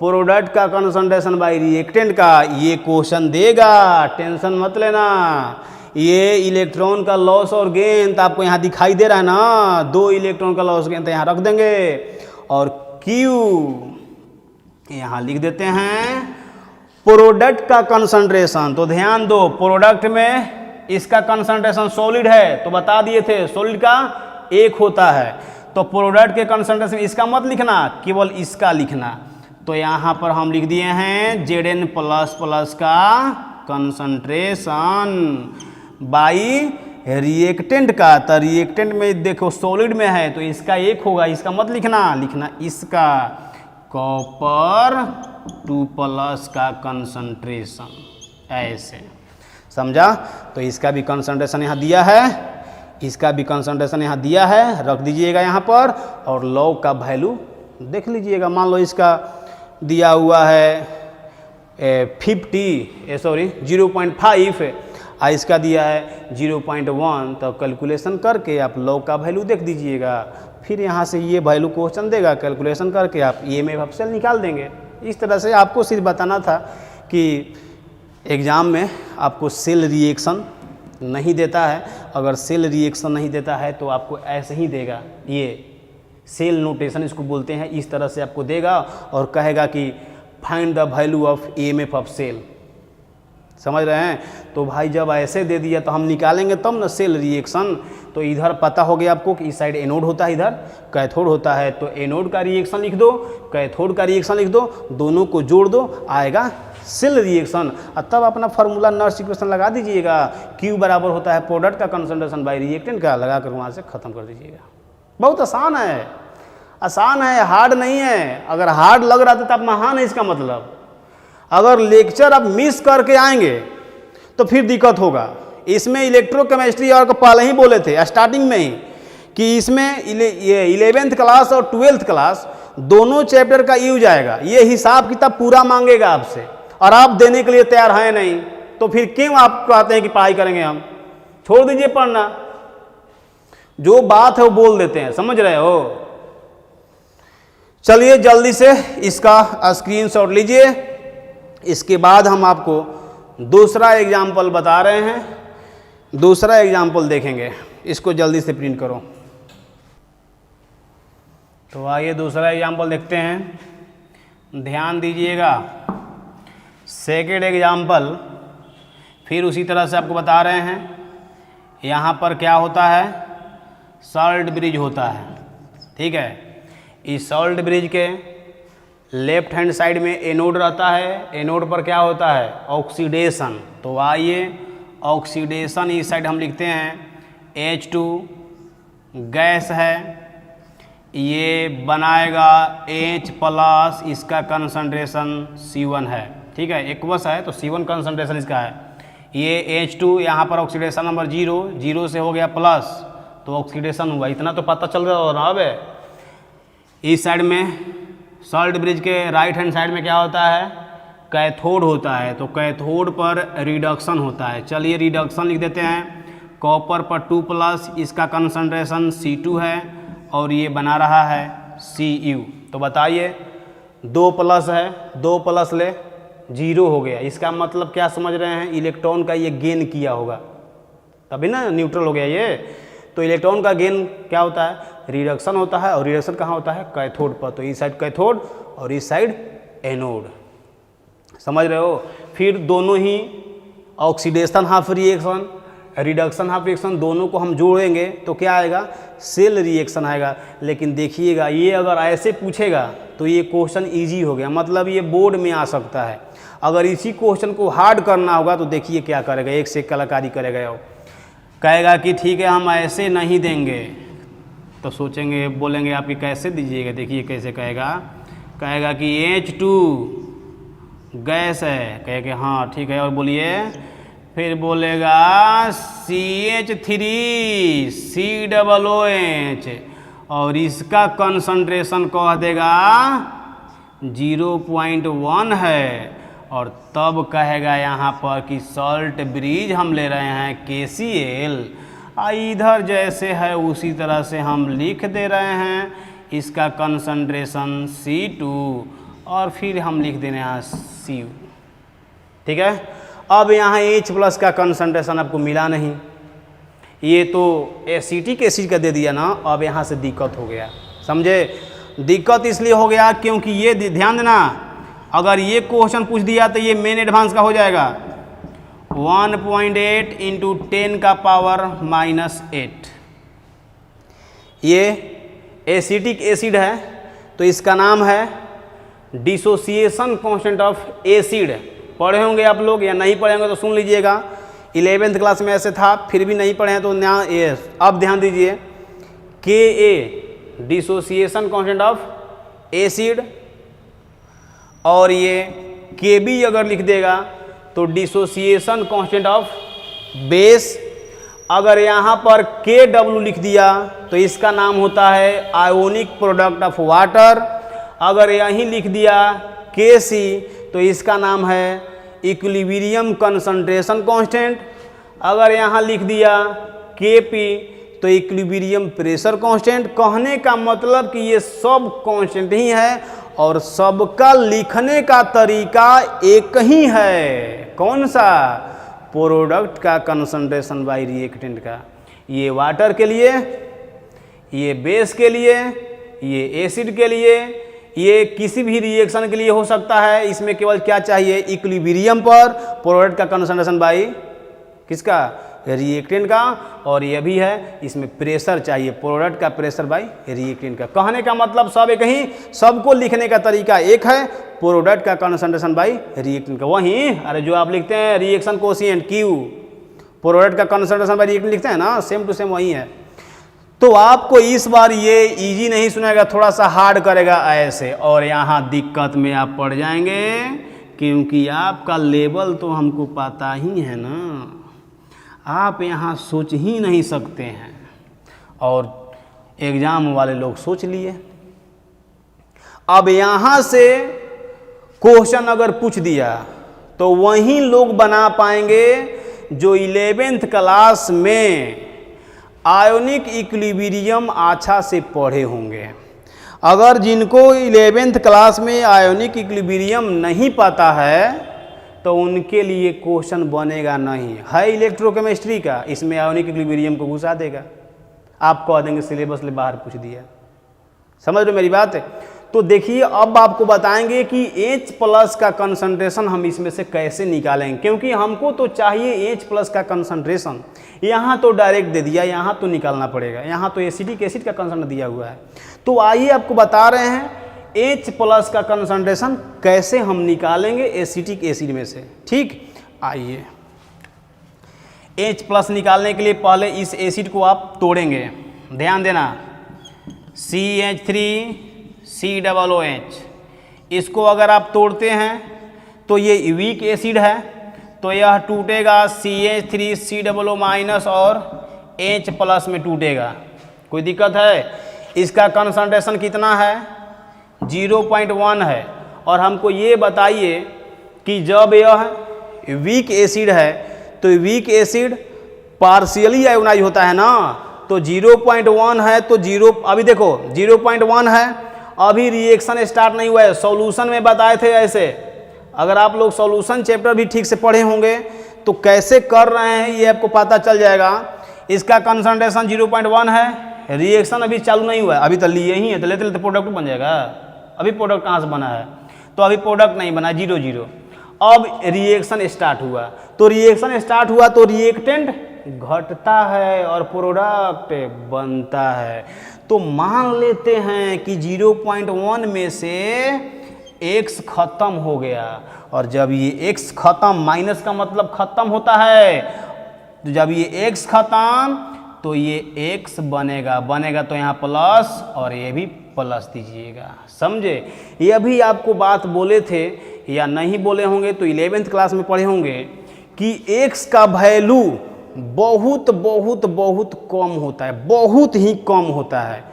प्रोडक्ट का कंसंट्रेशन बाई रिएक्टेंट का। ये क्वेश्चन देगा, टेंशन मत लेना। ये इलेक्ट्रॉन का लॉस और गेन तो आपको यहाँ दिखाई दे रहा है ना, 2 इलेक्ट्रॉन का लॉस गेन तो यहाँ रख देंगे, और क्यू यहाँ लिख देते हैं प्रोडक्ट का कंसंट्रेशन। तो ध्यान दो, प्रोडक्ट में इसका कंसंट्रेशन सॉलिड है तो बता दिए थे सॉलिड का 1 होता है, तो प्रोडक्ट के कंसंट्रेशन इसका मत लिखना, केवल इसका लिखना। तो यहाँ पर हम लिख दिए हैं Zn प्लस का कंसंट्रेशन बाई रिएक्टेंट का। तो रिएक्टेंट में देखो सॉलिड में है तो इसका 1 होगा, इसका मत लिखना, लिखना इसका कॉपर 2+ का कंसंट्रेशन, ऐसे समझा। तो इसका भी कंसंट्रेशन यहाँ दिया है, इसका भी कंसंट्रेशन यहाँ दिया है, रख दीजिएगा यहाँ पर। और लॉग का वैल्यू देख लीजिएगा, मान लो इसका दिया हुआ है 0.5 और इसका दिया है 0.1, तो कैलकुलेशन करके आप लॉग का वैल्यू देख दीजिएगा। फिर यहाँ से ये वैल्यू क्वेश्चन देगा, कैलकुलेशन करके आप EMF ऑफ सेल निकाल देंगे। इस तरह से आपको सिर्फ बताना था कि एग्ज़ाम में आपको सेल रिएक्शन नहीं देता है, अगर सेल रिएक्शन नहीं देता है तो आपको ऐसे ही देगा, ये सेल नोटेशन इसको बोलते हैं, इस तरह से आपको देगा और कहेगा कि find the value of EMF of cell, समझ रहे हैं। तो भाई जब ऐसे दे दिया तो हम निकालेंगे तब ना सेल रिएक्शन। तो इधर पता हो गया आपको कि इस साइड एनोड होता है, इधर कैथोड होता है, तो एनोड का रिएक्शन लिख दो, कैथोड का रिएक्शन लिख दो, दोनों को जोड़ दो, आएगा सेल रिएक्शन। और तब अपना फार्मूला नर्स इक्वेशन लगा दीजिएगा, क्यू बराबर होता है प्रोडक्ट का कंसंट्रेशन बाई रिएक्टेंट का, लगा कर वहाँ से ख़त्म कर दीजिएगा। बहुत आसान है, आसान है, हार्ड नहीं है। अगर हार्ड लग रहा था तो आप महान है इसका मतलब। अगर लेक्चर आप मिस करके आएंगे तो फिर दिक्कत होगा। इसमें इलेक्ट्रोकेमिस्ट्री और पहले ही बोले थे स्टार्टिंग में ही कि इसमें ये 11th क्लास और 12th क्लास दोनों चैप्टर का यूज आएगा। ये हिसाब किताब पूरा मांगेगा आपसे और आप देने के लिए तैयार हैं नहीं, तो फिर क्यों आप कहते हैं कि पढ़ाई करेंगे हम? छोड़ दीजिए पढ़ना, जो बात है वो बोल देते हैं, समझ रहे हो। चलिए जल्दी से इसका स्क्रीनशॉट लीजिए, इसके बाद हम आपको दूसरा एग्जाम्पल बता रहे हैं, दूसरा एग्जाम्पल देखेंगे। इसको जल्दी से प्रिंट करो। तो आइए दूसरा एग्जाम्पल देखते हैं, ध्यान दीजिएगा। सेकेंड एग्जाम्पल फिर उसी तरह से आपको बता रहे हैं। यहाँ पर क्या होता है? सॉल्ट ब्रिज होता है, ठीक है। इस सॉल्ट ब्रिज के लेफ्ट हैंड साइड में एनोड रहता है, एनोड पर क्या होता है? ऑक्सीडेशन। तो आइए ऑक्सीडेशन इस साइड हम लिखते हैं H2 गैस है, ये बनाएगा H+, इसका कंसंट्रेशन C1 है, ठीक है, एक्वस है तो C1 कंसंट्रेशन इसका है। ये H2 यहाँ पर ऑक्सीडेशन नंबर 0 से हो गया प्लस, तो ऑक्सीडेशन हुआ, इतना तो पता चल रहा हो ना। अब इस साइड में सॉल्ट ब्रिज के राइट हैंड साइड में क्या होता है? कैथोड होता है, तो कैथोड पर रिडक्शन होता है। चलिए रिडक्शन लिख देते हैं, कॉपर पर 2+, इसका कंसंट्रेशन C2 है और ये बना रहा है Cu। तो बताइए 2+ है, 2+ ले 0 हो गया, इसका मतलब क्या समझ रहे हैं? इलेक्ट्रॉन का ये गेन किया होगा, तभी ना न्यूट्रल हो गया ये। तो इलेक्ट्रॉन का गेन क्या होता है? रिडक्शन होता है, और रिडक्शन कहाँ होता है? कैथोड पर। तो इस साइड कैथोड और इस साइड एनोड, समझ रहे हो। फिर दोनों ही oxidation half reaction, reduction half reaction, दोनों को हम जोड़ेंगे तो क्या आएगा? सेल रिएक्शन आएगा। लेकिन देखिएगा ये अगर ऐसे पूछेगा तो ये क्वेश्चन इजी हो गया, मतलब ये बोर्ड में आ सकता है। अगर इसी क्वेश्चन को हार्ड करना होगा तो देखिए क्या करेगा, एक से कलाकारी करेगा। वो कहेगा कि ठीक है हम ऐसे नहीं देंगे, तो सोचेंगे बोलेंगे आपकी कैसे दीजिएगा, देखिए कैसे कहेगा। कहेगा कि H2 गैस है, कहेगा हाँ ठीक है, और बोलिए। फिर बोलेगा CH3COOH और इसका कंसंट्रेशन कह देगा 0.1 है, और तब कहेगा यहाँ पर कि सॉल्ट ब्रिज हम ले रहे हैं KCl, इधर जैसे है उसी तरह से हम लिख दे रहे हैं इसका कंसंट्रेशन C2 और फिर हम लिख देने हैं Cu। ठीक है, अब यहाँ H+ का कंसंट्रेशन आपको मिला नहीं, ये तो एसिटिक एसिड का दे दिया ना। अब यहाँ से दिक्कत हो गया, समझे। दिक्कत इसलिए हो गया क्योंकि ये ध्यान देना, अगर ये क्वेश्चन पूछ दिया तो ये मेन एडवांस का हो जाएगा 1.8 इंटू 10 का पावर -8। ये एसिटिक एसिड है तो इसका नाम है डिसोसिएशन कांस्टेंट ऑफ एसिड। पढ़े होंगे आप लोग, या नहीं पढ़े होंगे तो सुन लीजिएगा, 11th क्लास में ऐसे था, फिर भी नहीं पढ़े हैं तो अब ध्यान दीजिए। Ka dissociation constant of acid, और ये Kb अगर लिख देगा तो डिसोसिएशन कांस्टेंट ऑफ बेस। अगर यहाँ पर Kw लिख दिया तो इसका नाम होता है आयोनिक प्रोडक्ट ऑफ वाटर। अगर यहीं लिख दिया Kc तो इसका नाम है इक्विलिब्रियम कंसंट्रेशन कांस्टेंट। अगर यहाँ लिख दिया Kp तो इक्विलिब्रियम प्रेशर कांस्टेंट। कहने का मतलब कि ये सब कांस्टेंट ही है और सबका लिखने का तरीका एक ही है। कौन सा? प्रोडक्ट का कंसंट्रेशन बाय रिएक्टेंट का। ये वाटर के लिए, ये बेस के लिए, ये एसिड के लिए, ये किसी भी रिएक्शन के लिए हो सकता है। इसमें केवल क्या चाहिए? इक्विलिब्रियम पर प्रोडक्ट का कंसंट्रेशन बाय किसका? रिएक्टेंट का। और ये भी है, इसमें प्रेशर चाहिए, प्रोडक्ट का प्रेशर बाय रिएक्टेंट का। कहने का मतलब सब एक ही, सबको लिखने का तरीका एक है, प्रोडक्ट का कंसंट्रेशन बाय रिएक्टेंट का। वहीं अरे जो आप लिखते हैं रिएक्शन कोएफिशिएंट Q, प्रोडक्ट का कंसंट्रेशन बाय रिएक्टेंट लिखते हैं ना, सेम टू सेम वही है। तो आपको इस बार ये इजी नहीं सुनेगा, थोड़ा सा हार्ड करेगा ऐसे, और यहाँ दिक्कत में आप पड़ जाएंगे क्योंकि आपका लेवल तो हमको पता ही है ना, आप यहाँ सोच ही नहीं सकते हैं और एग्जाम वाले लोग सोच लिए। अब यहाँ से क्वेश्चन अगर पूछ दिया तो वही लोग बना पाएंगे जो 11th क्लास में आयोनिक इक्विलिब्रियम अच्छा से पढ़े होंगे। अगर जिनको 11th क्लास में आयोनिक इक्विलिब्रियम नहीं पता है तो उनके लिए क्वेश्चन बनेगा नहीं। है इलेक्ट्रोकेमिस्ट्री का, इसमें आयोनिक इक्विलिब्रियम को घुसा देगा, आप कह देंगे सिलेबस ले बाहर पूछ दिया। समझ रहे मेरी बात? तो देखिए अब आपको बताएंगे कि H+ का कंसंट्रेशन हम इसमें से कैसे निकालेंगे, क्योंकि हमको तो चाहिए H+ का कंसंट्रेशन। यहाँ तो डायरेक्ट दे दिया, यहाँ तो निकालना पड़ेगा, यहाँ तो एसिटिक एसिड का कंसंट्रेशन दिया हुआ है। तो आइए आपको बता रहे हैं H+ का कंसंट्रेशन कैसे हम निकालेंगे एसिटिक एसिड में से। ठीक, आइए H+ निकालने के लिए पहले इस एसिड को आप तोड़ेंगे। ध्यान देना, CH3COOH, इसको अगर आप तोड़ते हैं तो ये वीक एसिड है, तो यह टूटेगा CH3COO- और H+ में टूटेगा। कोई दिक्कत है? इसका कंसंट्रेशन कितना है? 0.1 है। और हमको ये बताइए कि जब यह वीक एसिड है तो वीक एसिड पार्शियली आयोनाइज होता है ना, तो 0.1 है तो अभी देखो 0.1 है, अभी रिएक्शन स्टार्ट नहीं हुआ है। सॉल्यूशन में बताए थे ऐसे, अगर आप लोग सॉल्यूशन चैप्टर भी ठीक से पढ़े होंगे तो कैसे कर रहे हैं ये आपको पता चल जाएगा। इसका कंसंट्रेशन 0.1 है, रिएक्शन अभी चालू नहीं हुआ है, अभी तो लिए ही है, तो लेते लेते प्रोडक्ट बन जाएगा। अभी प्रोडक्ट कहाँ से बना है? तो अभी प्रोडक्ट नहीं बना, 0 0। अब रिएक्शन स्टार्ट हुआ, तो रिएक्शन स्टार्ट हुआ तो रिएक्टेंट घटता है और प्रोडक्ट बनता है। तो मान लेते हैं कि 0.1 में से x खत्म हो गया, और जब ये x खत्म, माइनस का मतलब खत्म होता है, तो जब ये x खत्म तो ये x बनेगा तो यहाँ प्लस और ये भी प्लस दीजिएगा, समझे। ये अभी आपको बात बोले थे या नहीं बोले होंगे तो 11th क्लास में पढ़े होंगे कि x का वैल्यू बहुत बहुत बहुत कम होता है, बहुत ही कम होता है।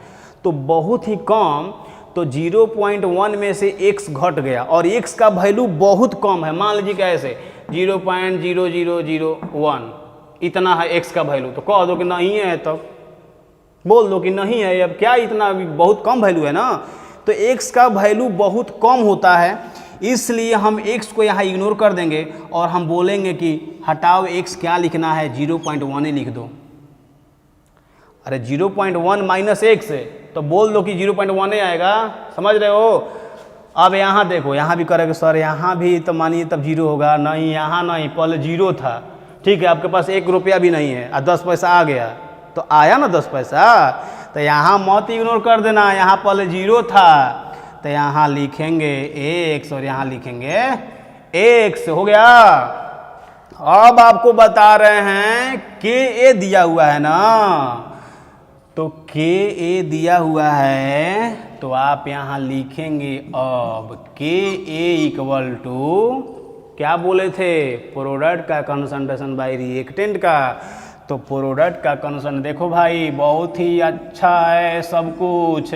तो बहुत ही कम, तो 0.1 में से x घट गया और x का वैल्यू बहुत कम है, मान लीजिए कैसे 0.0001 इतना है x का वैल्यू, तो कह दो कि नहीं है, तब बोल दो कि नहीं है, अब क्या इतना बहुत कम वैल्यू है ना। तो x का वैल्यू बहुत कम होता है, इसलिए हम x को यहाँ इग्नोर कर देंगे और हम बोलेंगे कि हटाओ x, क्या लिखना है 0.1 ही लिख दो। अरे 0.1 माइनस x है तो बोल दो कि 0.1 ही आएगा, समझ रहे हो। अब यहाँ देखो, यहाँ भी करेंगे सर, यहाँ भी तो मानिए तब 0 होगा, नहीं यहाँ नहीं, पहले 0 था, ठीक है, आपके पास 1 रुपया भी नहीं है और 10 पैसा आ गया, तो आया ना 10 पैसा, तो यहाँ मत इग्नोर कर देना, यहाँ पहले 0 था तो यहाँ लिखेंगे x और यहाँ लिखेंगे x, हो गया। अब आपको बता रहे हैं ka दिया हुआ है ना, तो ka दिया हुआ है तो आप यहाँ लिखेंगे अब ka इक्वल टू, क्या बोले थे, प्रोडक्ट का कंसंट्रेशन बाय रिएक्टेंट का। तो प्रोडक्ट का कंसंट्रेशन देखो भाई बहुत ही अच्छा है सब कुछ।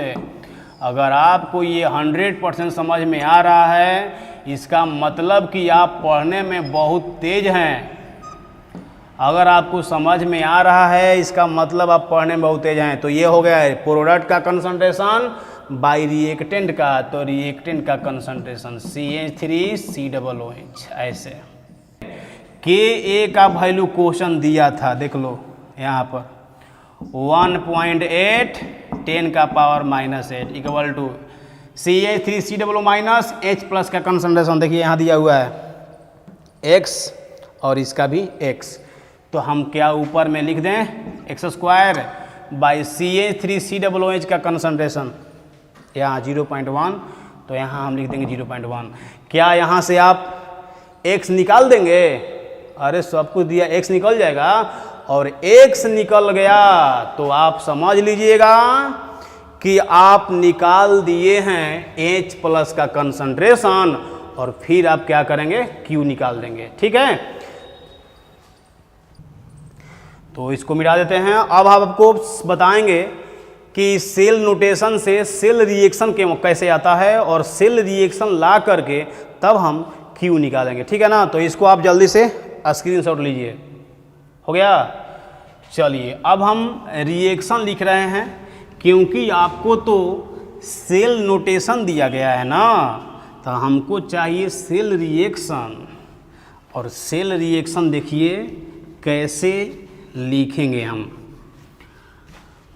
अगर आपको ये 100% समझ में आ रहा है, इसका मतलब कि आप पढ़ने में बहुत तेज हैं। अगर आपको समझ में आ रहा है, इसका मतलब आप पढ़ने में बहुत तेज हैं। तो ये हो गया है प्रोडक्ट का कंसंट्रेशन बाय रिएक्टेंट का, तो रिएक्टेंट का कंसंट्रेशन CH3COOH ऐसे। Ka का वैल्यू क्वेश्चन दिया था, देख लो यहाँ पर 1.8 10 का power -8 equal to CH3COO minus H plus का कंसंट्रेशन देखिए यहाँ दिया हुआ है x और इसका भी x। तो हम क्या ऊपर में लिख दें x² बाई CH3COOH का कंसंट्रेशन यहाँ 0.1, तो यहाँ हम लिख देंगे 0.1। क्या यहाँ से आप x निकाल देंगे, अरे सब कुछ दिया, x निकल जाएगा, और x निकल गया तो आप समझ लीजिएगा कि आप निकाल दिए हैं H प्लस का कंसंट्रेशन, और फिर आप क्या करेंगे Q निकाल देंगे, ठीक है। तो इसको मिटा देते हैं। अब हम आपको बताएंगे कि सेल नोटेशन से सेल रिएक्शन के कैसे आता है, और सेल रिएक्शन ला करके तब हम Q निकालेंगे, ठीक है ना। तो इसको आप जल्दी से स्क्रीनशॉट लीजिए, हो गया। चलिए अब हम रिएक्शन लिख रहे हैं, क्योंकि आपको तो सेल नोटेशन दिया गया है ना, तो हमको चाहिए सेल रिएक्शन। और सेल रिएक्शन देखिए कैसे लिखेंगे हम।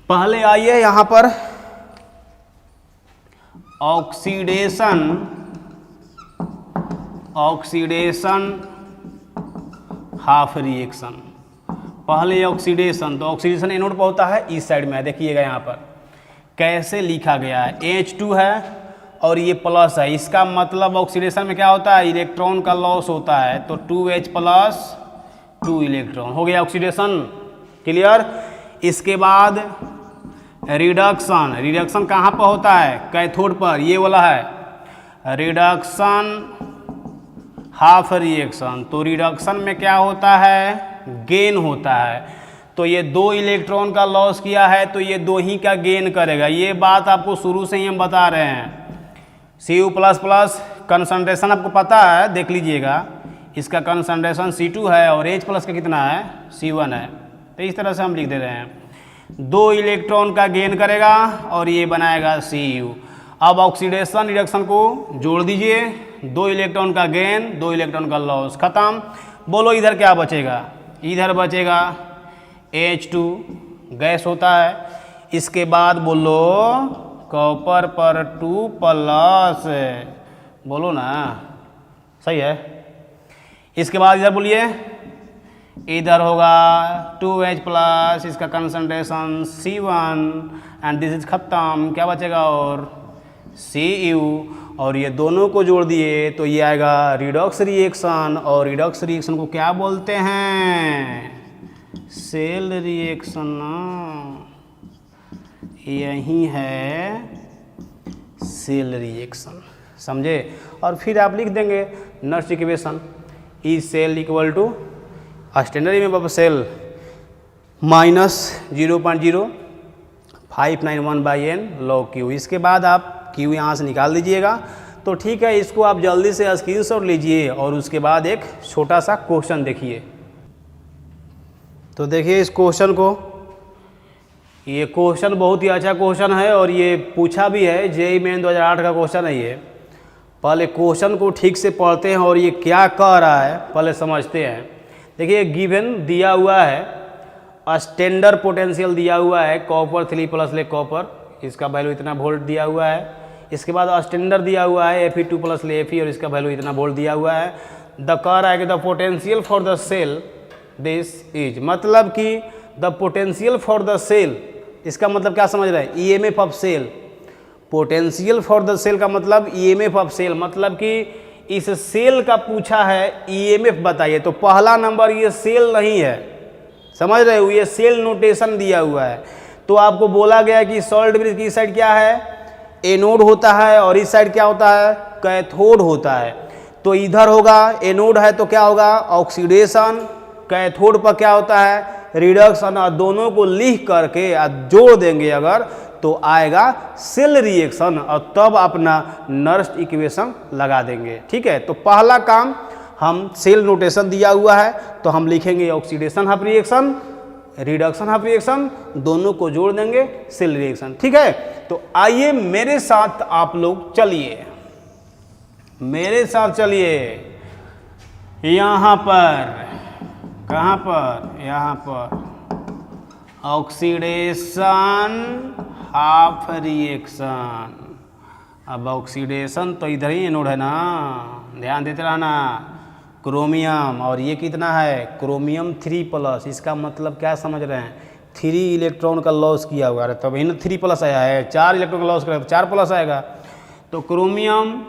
पहले आइए यहाँ पर ऑक्सीडेशन हाफ रिएक्शन। पहले ऑक्सीडेशन, तो ऑक्सीडेशन एनोड पर होता है, इस साइड में है, देखिएगा यहाँ पर कैसे लिखा गया है, H2 है और ये प्लस है। इसका मतलब ऑक्सीडेशन में क्या होता है, इलेक्ट्रॉन का लॉस होता है, तो 2H प्लस 2 इलेक्ट्रॉन, हो गया ऑक्सीडेशन, क्लियर। इसके बाद रिडक्शन, रिडक्शन कहाँ पर होता है, कैथोड पर, ये वाला है रिडक्शन हाफ रिएक्शन। तो रिडक्शन में क्या होता है, गेन होता है। तो ये 2 इलेक्ट्रॉन का लॉस किया है तो ये 2 ही का गेन करेगा, ये बात आपको शुरू से ही हम बता रहे हैं। Cu प्लस प्लस कंसंट्रेशन आपको पता है, देख लीजिएगा, इसका कंसंट्रेशन C2 है और H प्लस का कितना है, C1 है। तो इस तरह से हम लिख दे रहे हैं, 2 इलेक्ट्रॉन का गेन करेगा और ये बनाएगा Cu। अब ऑक्सीडेशन रिडक्शन को जोड़ दीजिए, 2 इलेक्ट्रॉन का गेन 2 इलेक्ट्रॉन का लॉस, खत्म। बोलो इधर क्या बचेगा, इधर बचेगा H2 गैस होता है। इसके बाद बोलो कॉपर पर 2 प्लस, बोलो ना, सही है। इसके बाद इधर बोलिए इधर होगा 2H प्लस, इसका concentration C1 and this is खत्म, क्या बचेगा और Cu, और ये दोनों को जोड़ दिए तो ये आएगा रिडॉक्स रिएक्शन, और रिडॉक्स रिएक्शन को क्या बोलते हैं? सेल रिएक्शन ना, यही है सेल रिएक्शन, समझे। और फिर आप लिख देंगे Nernst equation, E cell equal to standard image of cell minus 0.0591/n log Q। इसके बाद आप Q यहाँ से निकाल दीजिएगा। तो ठीक है, इसको आप जल्दी से स्क्रीनशॉट लीजिए और उसके बाद एक छोटा सा क्वेश्चन देखिए। तो देखिए इस क्वेश्चन को, ये क्वेश्चन बहुत ही अच्छा क्वेश्चन है और ये पूछा भी है, जेईई मेन 2008 का क्वेश्चन है ये। पहले क्वेश्चन को ठीक से पढ़ते हैं और ये क्या कह रहा है पहले समझते हैं। देखिए गिवन दिया हुआ है, स्टैंडर्ड पोटेंशियल दिया हुआ है कॉपर 3+ ले कॉपर, इसका वैल्यू इतना वोल्ट दिया हुआ है। इसके बाद स्टैंडर्ड दिया हुआ है Fe2+ ले Fe और इसका वैल्यू इतना वोल्ट दिया हुआ है। द कह रहा है कि the potential for the cell this is, मतलब कि the potential for the cell, इसका मतलब क्या समझ रहे हैं? EMF of cell. Potential for the cell का मतलब ईएमएफ ऑफ सेल, मतलब कि इस सेल का पूछा है ईएमएफ बताइए। तो पहला नंबर ये सेल नहीं है, समझ रहे हो, ये सेल नोटेशन दिया हुआ है। तो आपको बोला गया कि सॉल्ट ब्रिज की साइड क्या है? एनोड होता है, और इस साइड क्या होता है? कैथोड होता है। तो इधर होगा एनोड है तो क्या होगा? ऑक्सीडेशन। कैथोड पर क्या होता है? रिडक्शन। और दोनों को लिख करके जोड़ देंगे अगर तो आएगा सेल रिएक्शन, और तब अपना नर्स इक्वेशन लगा देंगे। ठीक है, तो पहला काम हम सेल नोटेशन दिया हुआ है तो हम लिखेंगे oxidation half reaction, reduction half reaction, दोनों को जोड़ देंगे सेल रिएक्शन। ठीक है, तो आइए मेरे साथ आप लोग चलिए, मेरे साथ चलिए यहाँ पर, कहाँ पर? यहाँ पर ऑक्सीडेशन हाफ रिएक्शन। अब ऑक्सीडेशन तो इधर ही एनोड है ना, ध्यान देते रहना। क्रोमियम, और ये कितना है? क्रोमियम 3+, इसका मतलब क्या समझ रहे हैं? 3 इलेक्ट्रॉन का लॉस किया हुआ है, तब इन 3+ आया है। 4 इलेक्ट्रॉन का लॉस करें तो 4+ आएगा। तो क्रोमियम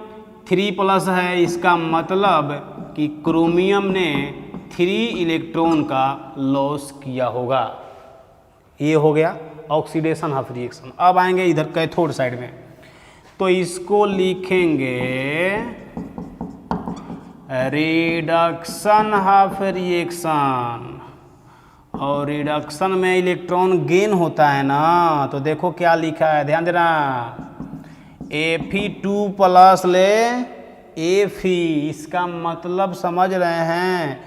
3+ है, इसका मतलब कि क्रोमियम ने 3 इलेक्ट्रॉन का लॉस किया होगा। ये हो गया ऑक्सीडेशन हाफ रिएक्शन। अब आएंगे इधर कैथोड साइड में, तो इसको लिखेंगे रिडक्शन हाफ रिएक्शन। और रिडक्शन में इलेक्ट्रॉन गेन होता है ना, तो देखो क्या लिखा है, ध्यान देना। Fe2+ ले Fe, इसका मतलब समझ रहे हैं?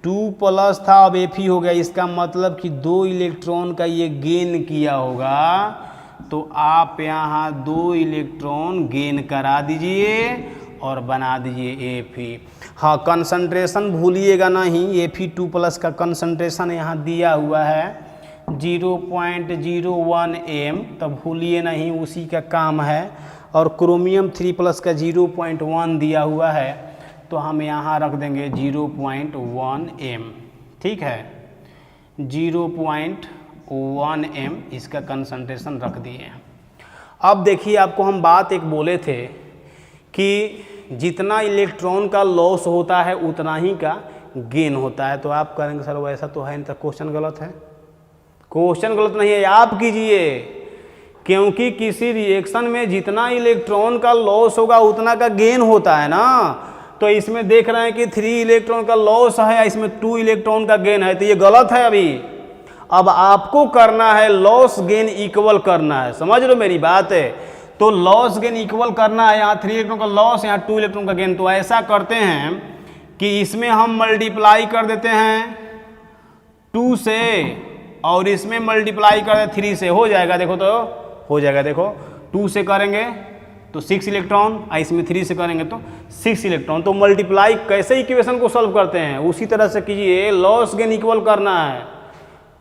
2+ था, अब Fe हो गया, इसका मतलब कि 2 इलेक्ट्रॉन का ये गेन किया होगा। तो आप यहाँ 2 इलेक्ट्रॉन गेन करा दीजिए और बना दीजिए Fe। हाँ, कंसंट्रेशन भूलिएगा नहीं, Fe2+ का कंसंट्रेशन यहाँ दिया हुआ है 0.01 m, तब भूलिए नहीं, उसी का काम है। और क्रोमियम 3+ का 0.1 दिया हुआ है, तो हम यहाँ रख देंगे 0.1 m। ठीक है, 0.1 m इसका कंसंट्रेशन रख दिए। अब देखिए, आपको हम बात एक बोले थे कि जितना इलेक्ट्रॉन का लॉस होता है उतना ही का गेन होता है। तो आप करेंगे सर वैसा तो है नहीं, तो क्वेश्चन गलत है। क्वेश्चन गलत नहीं है, आप कीजिए, क्योंकि किसी रिएक्शन में जितना इलेक्ट्रॉन का लॉस होगा उतना का गेन होता है ना। तो इसमें देख रहे हैं कि 3 इलेक्ट्रॉन का लॉस है, इसमें 2 इलेक्ट्रॉन का गेन है, तो ये गलत है अभी। अब आपको करना है लॉस गेन इक्वल करना है, समझ लो मेरी बात है। तो लॉस गेन इक्वल करना है, यहाँ 3 इलेक्ट्रॉन का लॉस, यहाँ 2 इलेक्ट्रॉन का गेन। तो ऐसा करते हैं कि इसमें हम मल्टीप्लाई कर देते हैं 2 से, और इसमें मल्टीप्लाई कर देते 3 से, हो जाएगा। देखो तो हो जाएगा, देखो 2 से करेंगे तो 6 इलेक्ट्रॉन, इसमें 3 से करेंगे तो 6 इलेक्ट्रॉन। तो मल्टीप्लाई कैसे इक्वेशन को सॉल्व करते हैं उसी तरह से कीजिए, लॉस गेन इक्वल करना है,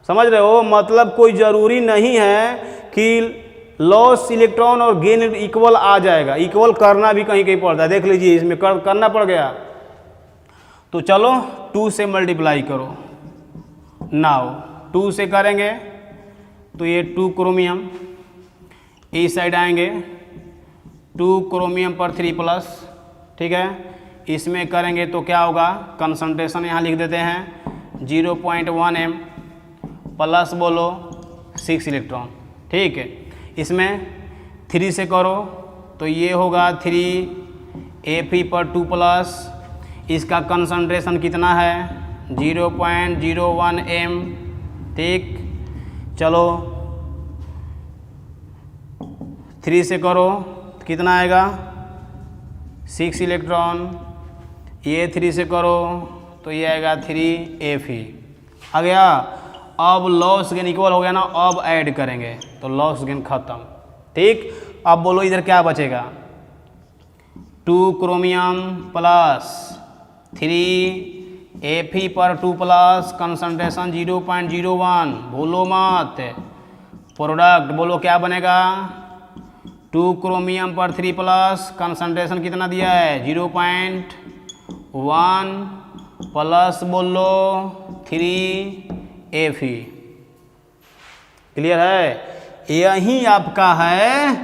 समझ रहे हो। मतलब कोई ज़रूरी नहीं है कि लॉस इलेक्ट्रॉन और गेन इक्वल आ जाएगा, इक्वल करना भी कहीं कहीं पड़ता है। देख लीजिए, इसमें करना पड़ गया। तो चलो 2 से मल्टीप्लाई करो, नाउ 2 से करेंगे तो ये 2 क्रोमियम, इस साइड आएंगे 2 क्रोमियम पर 3+, ठीक है। इसमें करेंगे तो क्या होगा, कंसंट्रेशन यहाँ लिख देते हैं 0.1 m प्लस बोलो 6 इलेक्ट्रॉन, ठीक है। इसमें 3 से करो तो ये होगा 3 Fe पर 2+, इसका कंसंट्रेशन कितना है 0.01 m, ठीक। चलो 3 से करो कितना आएगा 6 इलेक्ट्रॉन, ये 3 से करो तो ये आएगा 3 Fe आ गया। अब लॉस गेन इक्वल हो गया ना, अब ऐड करेंगे तो लॉस गेन खत्म, ठीक। अब बोलो इधर क्या बचेगा, 2 क्रोमियम प्लस 3 Fe पर 2+, कंसंट्रेशन 0.01, भूलो मत। प्रोडक्ट बोलो क्या बनेगा, 2 क्रोमियम पर 3+, कंसंट्रेशन कितना दिया है 0.1 प्लस बोलो 3 Fe। क्लियर है, यही आपका है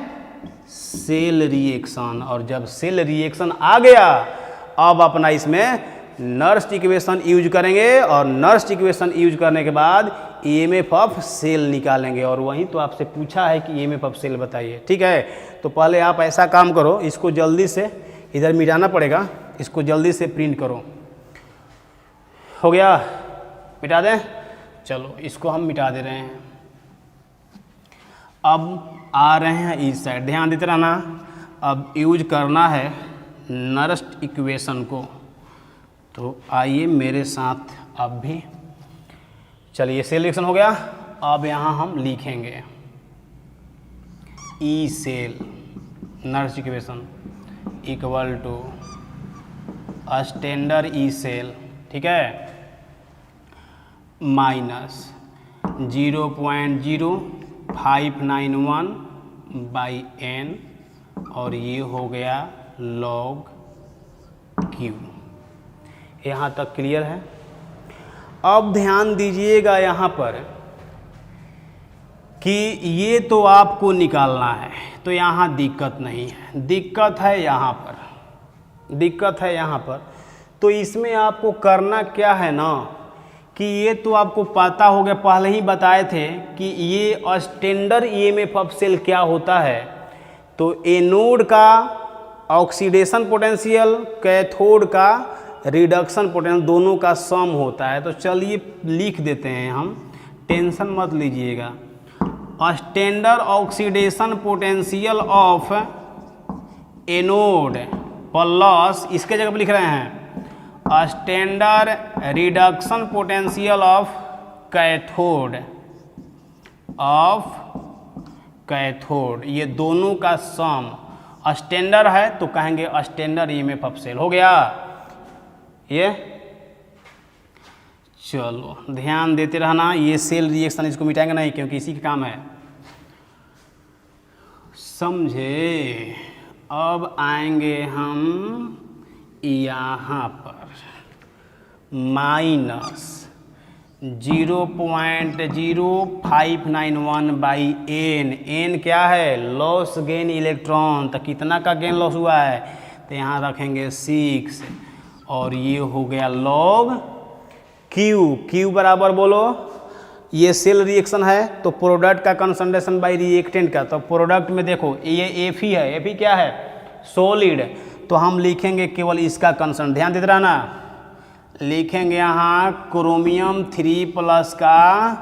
सेल रिएक्शन। और जब सेल रिएक्शन आ गया अब अपना इसमें नर्स्ट इक्वेशन यूज करेंगे, और नर्स्ट इक्वेशन यूज करने के बाद ईएमएफ ऑफ सेल निकालेंगे। और वहीं तो आपसे पूछा है कि ईएमएफ ऑफ सेल बताइए, ठीक है। तो पहले आप ऐसा काम करो, इसको जल्दी से इधर मिटाना पड़ेगा, इसको जल्दी से प्रिंट करो। हो गया, मिटा दें, चलो इसको हम मिटा दे रहे हैं। अब आ रहे हैं इस साइड, ध्यान देते रहना। अब यूज करना है नर्स्ट इक्वेशन को, तो आइए मेरे साथ अब भी। चलिए सेल रिएक्शन हो गया। अब यहाँ हम लिखेंगे E cell Nernst equation equal to standard E cell, ठीक है, माइनस 0.0591 बाई n, और ये हो गया log Q। यहाँ तक क्लियर है। अब ध्यान दीजिएगा यहाँ पर कि ये तो आपको निकालना है, तो यहाँ दिक्कत नहीं है, दिक्कत है यहाँ पर, दिक्कत है यहाँ पर। तो इसमें आपको करना क्या है ना, कि ये तो आपको पता हो गया, पहले ही बताए थे कि ये स्टैंडर्ड ईएमएफ ऑफ सेल क्या होता है। तो एनोड का ऑक्सीडेशन पोटेंशियल, कैथोड का रिडक्शन पोटेंशियल, दोनों का सम होता है। तो चलिए लिख देते हैं हम, टेंशन मत लीजिएगा। Standard oxidation potential of anode plus, इसके जगह पर लिख रहे हैं standard reduction potential of cathode, ये दोनों का सम स्टैंडर्ड है, तो कहेंगे स्टैंडर्ड ईएमएफ ऑफ सेल। हो गया ये। चलो ध्यान देते रहना, ये सेल रिएक्शन इसको मिटाएंगे नहीं, क्योंकि इसी का काम है, समझे। अब आएंगे हम यहाँ पर माइनस 0.0591 बाई n क्या है, लॉस गेन इलेक्ट्रॉन। तो कितना का गेन लॉस हुआ है, तो यहाँ रखेंगे 6, और ये हो गया log Q बराबर बोलो, ये सेल रिएक्शन है तो प्रोडक्ट का कंसंट्रेशन बाई रिएक्टेंट का। तो प्रोडक्ट में देखो ये Fe है, Fe क्या है, सॉलिड, तो हम लिखेंगे केवल इसका कंसंट्रेशन, ध्यान देते रहना। लिखेंगे यहाँ क्रोमियम 3+ का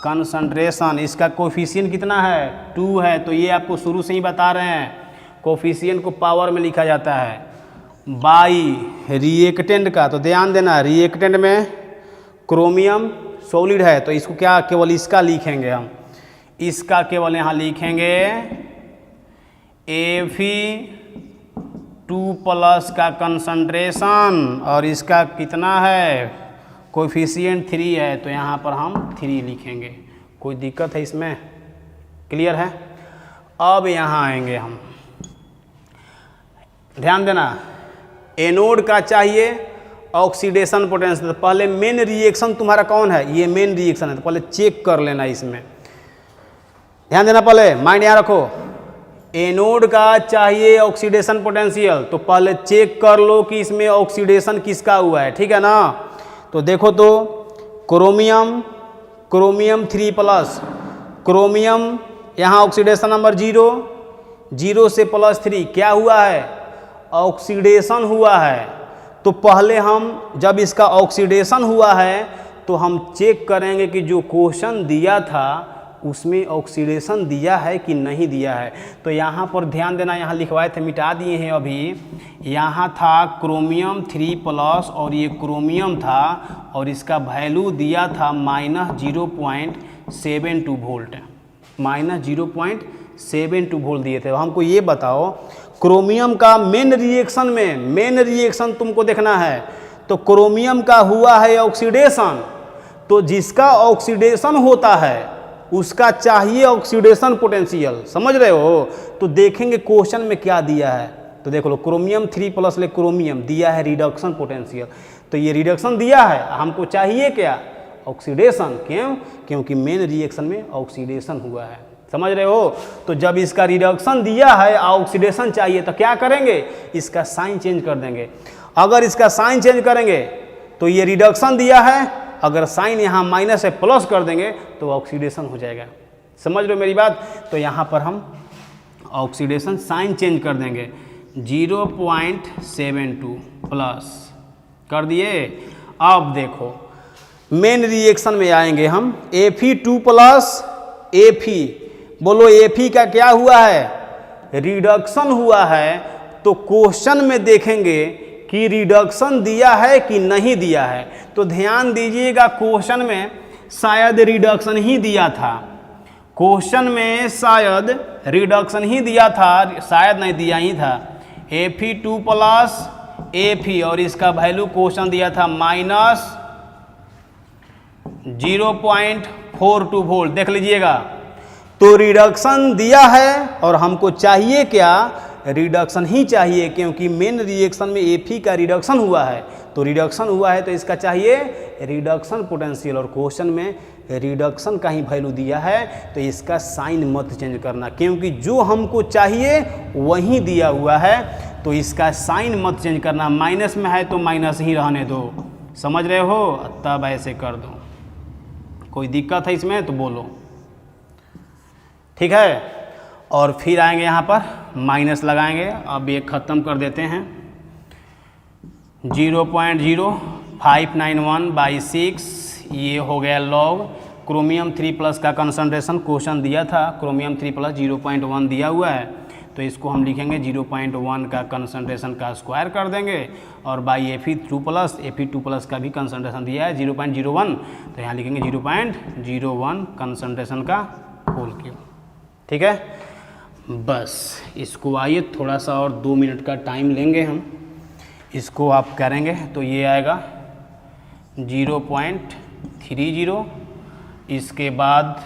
कंसंट्रेशन, इसका कोफिशिएंट कितना है 2 है, तो ये आपको शुरू से ही बता रहे हैं, कोफिशिएंट को पावर में लिखा जाता है, बाई रिएक्टेंट का। तो ध्यान देना, रिएक्टेंट में क्रोमियम सॉलिड है, तो इसको क्या केवल इसका लिखेंगे हम, इसका केवल यहाँ लिखेंगे Fe2+ का कंसंट्रेशन, और इसका कितना है कोफिशिएंट 3 है, तो यहाँ पर हम 3 लिखेंगे। कोई दिक्कत है इसमें, क्लियर है। अब यहाँ आएंगे हम, ध्यान देना, एनोड का चाहिए ऑक्सीडेशन पोटेंशियल। पहले मेन रिएक्शन तुम्हारा कौन है, ये मेन रिएक्शन है, तो पहले चेक कर लेना इसमें, ध्यान देना, पहले माइंड यहाँ रखो। एनोड का चाहिए ऑक्सीडेशन पोटेंशियल, तो पहले चेक कर लो कि इसमें ऑक्सीडेशन किसका हुआ है, ठीक है ना। तो देखो तो क्रोमियम, क्रोमियम 3+, क्रोमियम यहाँ ऑक्सीडेशन नंबर 0, 0 से +3 क्या हुआ है, ऑक्सीडेशन हुआ है। तो पहले हम जब इसका ऑक्सीडेशन हुआ है तो हम चेक करेंगे कि जो क्वेश्चन दिया था उसमें ऑक्सीडेशन दिया है कि नहीं दिया है। तो यहाँ पर ध्यान देना, यहाँ लिखवाए थे, मिटा दिए हैं अभी। यहाँ था क्रोमियम 3+ और ये क्रोमियम था और इसका वैल्यू दिया था -0.72 वोल्ट, -0.72 वोल्ट दिए थे। हमको ये बताओ क्रोमियम का मेन रिएक्शन में, मेन रिएक्शन तुमको देखना है, तो क्रोमियम का हुआ है ऑक्सीडेशन, तो जिसका ऑक्सीडेशन होता है उसका चाहिए ऑक्सीडेशन पोटेंशियल, समझ रहे हो। तो देखेंगे क्वेश्चन में क्या दिया है, तो देख लो क्रोमियम 3+ ले क्रोमियम दिया है रिडक्शन पोटेंशियल, तो ये रिडक्शन दिया है, हमको चाहिए क्या, ऑक्सीडेशन। क्यों, क्योंकि मेन रिएक्शन में ऑक्सीडेशन हुआ है, समझ रहे हो। तो जब इसका रिडक्शन दिया है ऑक्सीडेशन चाहिए तो क्या करेंगे, इसका साइन चेंज कर देंगे। अगर इसका साइन चेंज करेंगे तो ये रिडक्शन दिया है, अगर साइन यहाँ माइनस है प्लस कर देंगे तो ऑक्सीडेशन हो जाएगा, समझ लो मेरी बात। तो यहाँ पर हम ऑक्सीडेशन साइन चेंज कर देंगे, 0.72 प्लस कर दिए। अब देखो मेन रिएक्शन में आएंगे हम, Fe2+ Fe, बोलो Fe का क्या हुआ है, रिडक्शन हुआ है। तो क्वेश्चन में देखेंगे कि रिडक्शन दिया है कि नहीं दिया है। तो ध्यान दीजिएगा क्वेश्चन में शायद रिडक्शन ही दिया था, क्वेश्चन में शायद रिडक्शन ही दिया था, शायद नहीं दिया ही था। Fe2+ Fe और इसका वैल्यू क्वेश्चन दिया था -0.42 वोल्ट, देख लीजिएगा। तो रिडक्शन दिया है और हमको चाहिए क्या, रिडक्शन ही चाहिए, क्योंकि मेन रिएक्शन में Fe का रिडक्शन हुआ है। तो रिडक्शन हुआ है तो इसका चाहिए रिडक्शन पोटेंशियल, और क्वेश्चन में रिडक्शन का ही वैल्यू दिया है, तो इसका साइन मत चेंज करना, क्योंकि जो हमको चाहिए वही दिया हुआ है। तो इसका साइन मत चेंज करना, माइनस में है तो माइनस ही रहने दो, समझ रहे हो। तब ऐसे कर दो, कोई दिक्कत है इसमें तो बोलो, ठीक है। और फिर आएंगे यहाँ पर माइनस लगाएंगे। अब ये ख़त्म कर देते हैं, 0.0591/6 ये हो गया लॉग। क्रोमियम 3+ का कंसंट्रेशन क्वेश्चन दिया था, क्रोमियम 3+ 0.1 दिया हुआ है, तो इसको हम लिखेंगे 0.1 का कंसंट्रेशन का स्क्वायर कर देंगे, और बाई Fe2+ का भी कंसंट्रेशन दिया है 0.01, तो यहाँ लिखेंगे 0.01 कंसंट्रेशन का होल क्यूब, ठीक है। बस इसको आइए थोड़ा सा और 2 मिनट का टाइम लेंगे हम, इसको आप करेंगे तो ये आएगा 0.30, इसके बाद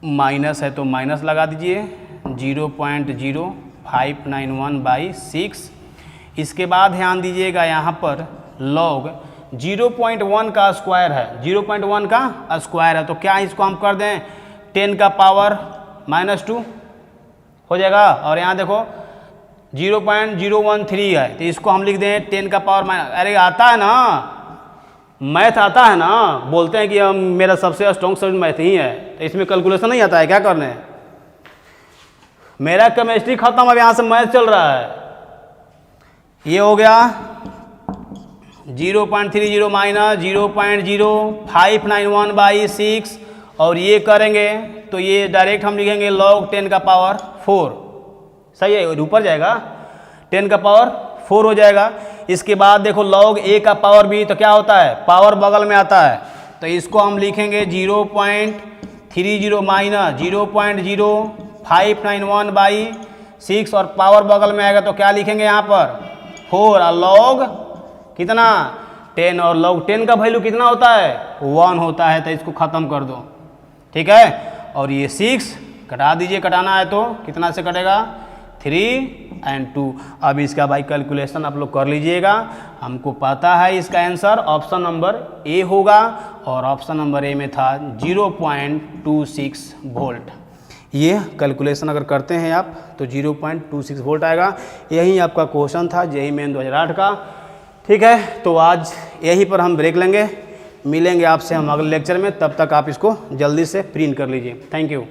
माइनस है तो माइनस लगा दीजिए 0.0591/6। इसके बाद ध्यान दीजिएगा यहाँ पर लॉग 0.1 का स्क्वायर है, 0.1 का स्क्वायर है, तो क्या इसको हम कर दें 10 का पावर -2 हो जाएगा। और यहाँ देखो 0.013 है, तो इसको हम लिख दें 10 का पावर अरे आता है ना, मैथ आता है ना, बोलते हैं कि हम मेरा सबसे स्ट्रॉन्ग सब्जेक्ट मैथ ही है, तो इसमें कैलकुलेशन नहीं आता है, क्या करने हैं। मेरा केमिस्ट्री खत्म, अब यहाँ से मैथ चल रहा है। ये हो गया 0.30 माइनस 0.0591/6, और ये करेंगे तो ये डायरेक्ट हम लिखेंगे log 10 का पावर 4, सही है, ऊपर जाएगा 10 का पावर 4 हो जाएगा। इसके बाद देखो log a का पावर b, तो क्या होता है, पावर बगल में आता है, तो इसको हम लिखेंगे 0.30 माइनस 0.0591/6, और पावर बगल में आएगा तो क्या लिखेंगे यहाँ पर 4, और log कितना 10, और log 10 का वैल्यू कितना होता है 1 होता है, तो इसको ख़त्म कर दो, ठीक है। और ये 6 कटा दीजिए, कटाना है तो कितना से कटेगा 3 एंड 2। अब इसका भाई कैलकुलेशन आप लोग कर लीजिएगा। हमको पता है इसका आंसर ऑप्शन नंबर ए होगा और ऑप्शन नंबर ए में था 0.26 वोल्ट। ये कैलकुलेशन अगर करते हैं आप तो 0.26 वोल्ट आएगा। यही आपका क्वेश्चन था जेईई मेन 2008 का। ठीक है, तो आज यहीं पर हम ब्रेक लेंगे, मिलेंगे आपसे हम अगले लेक्चर में। तब तक आप इसको जल्दी से प्रिंट कर लीजिए। Thank you.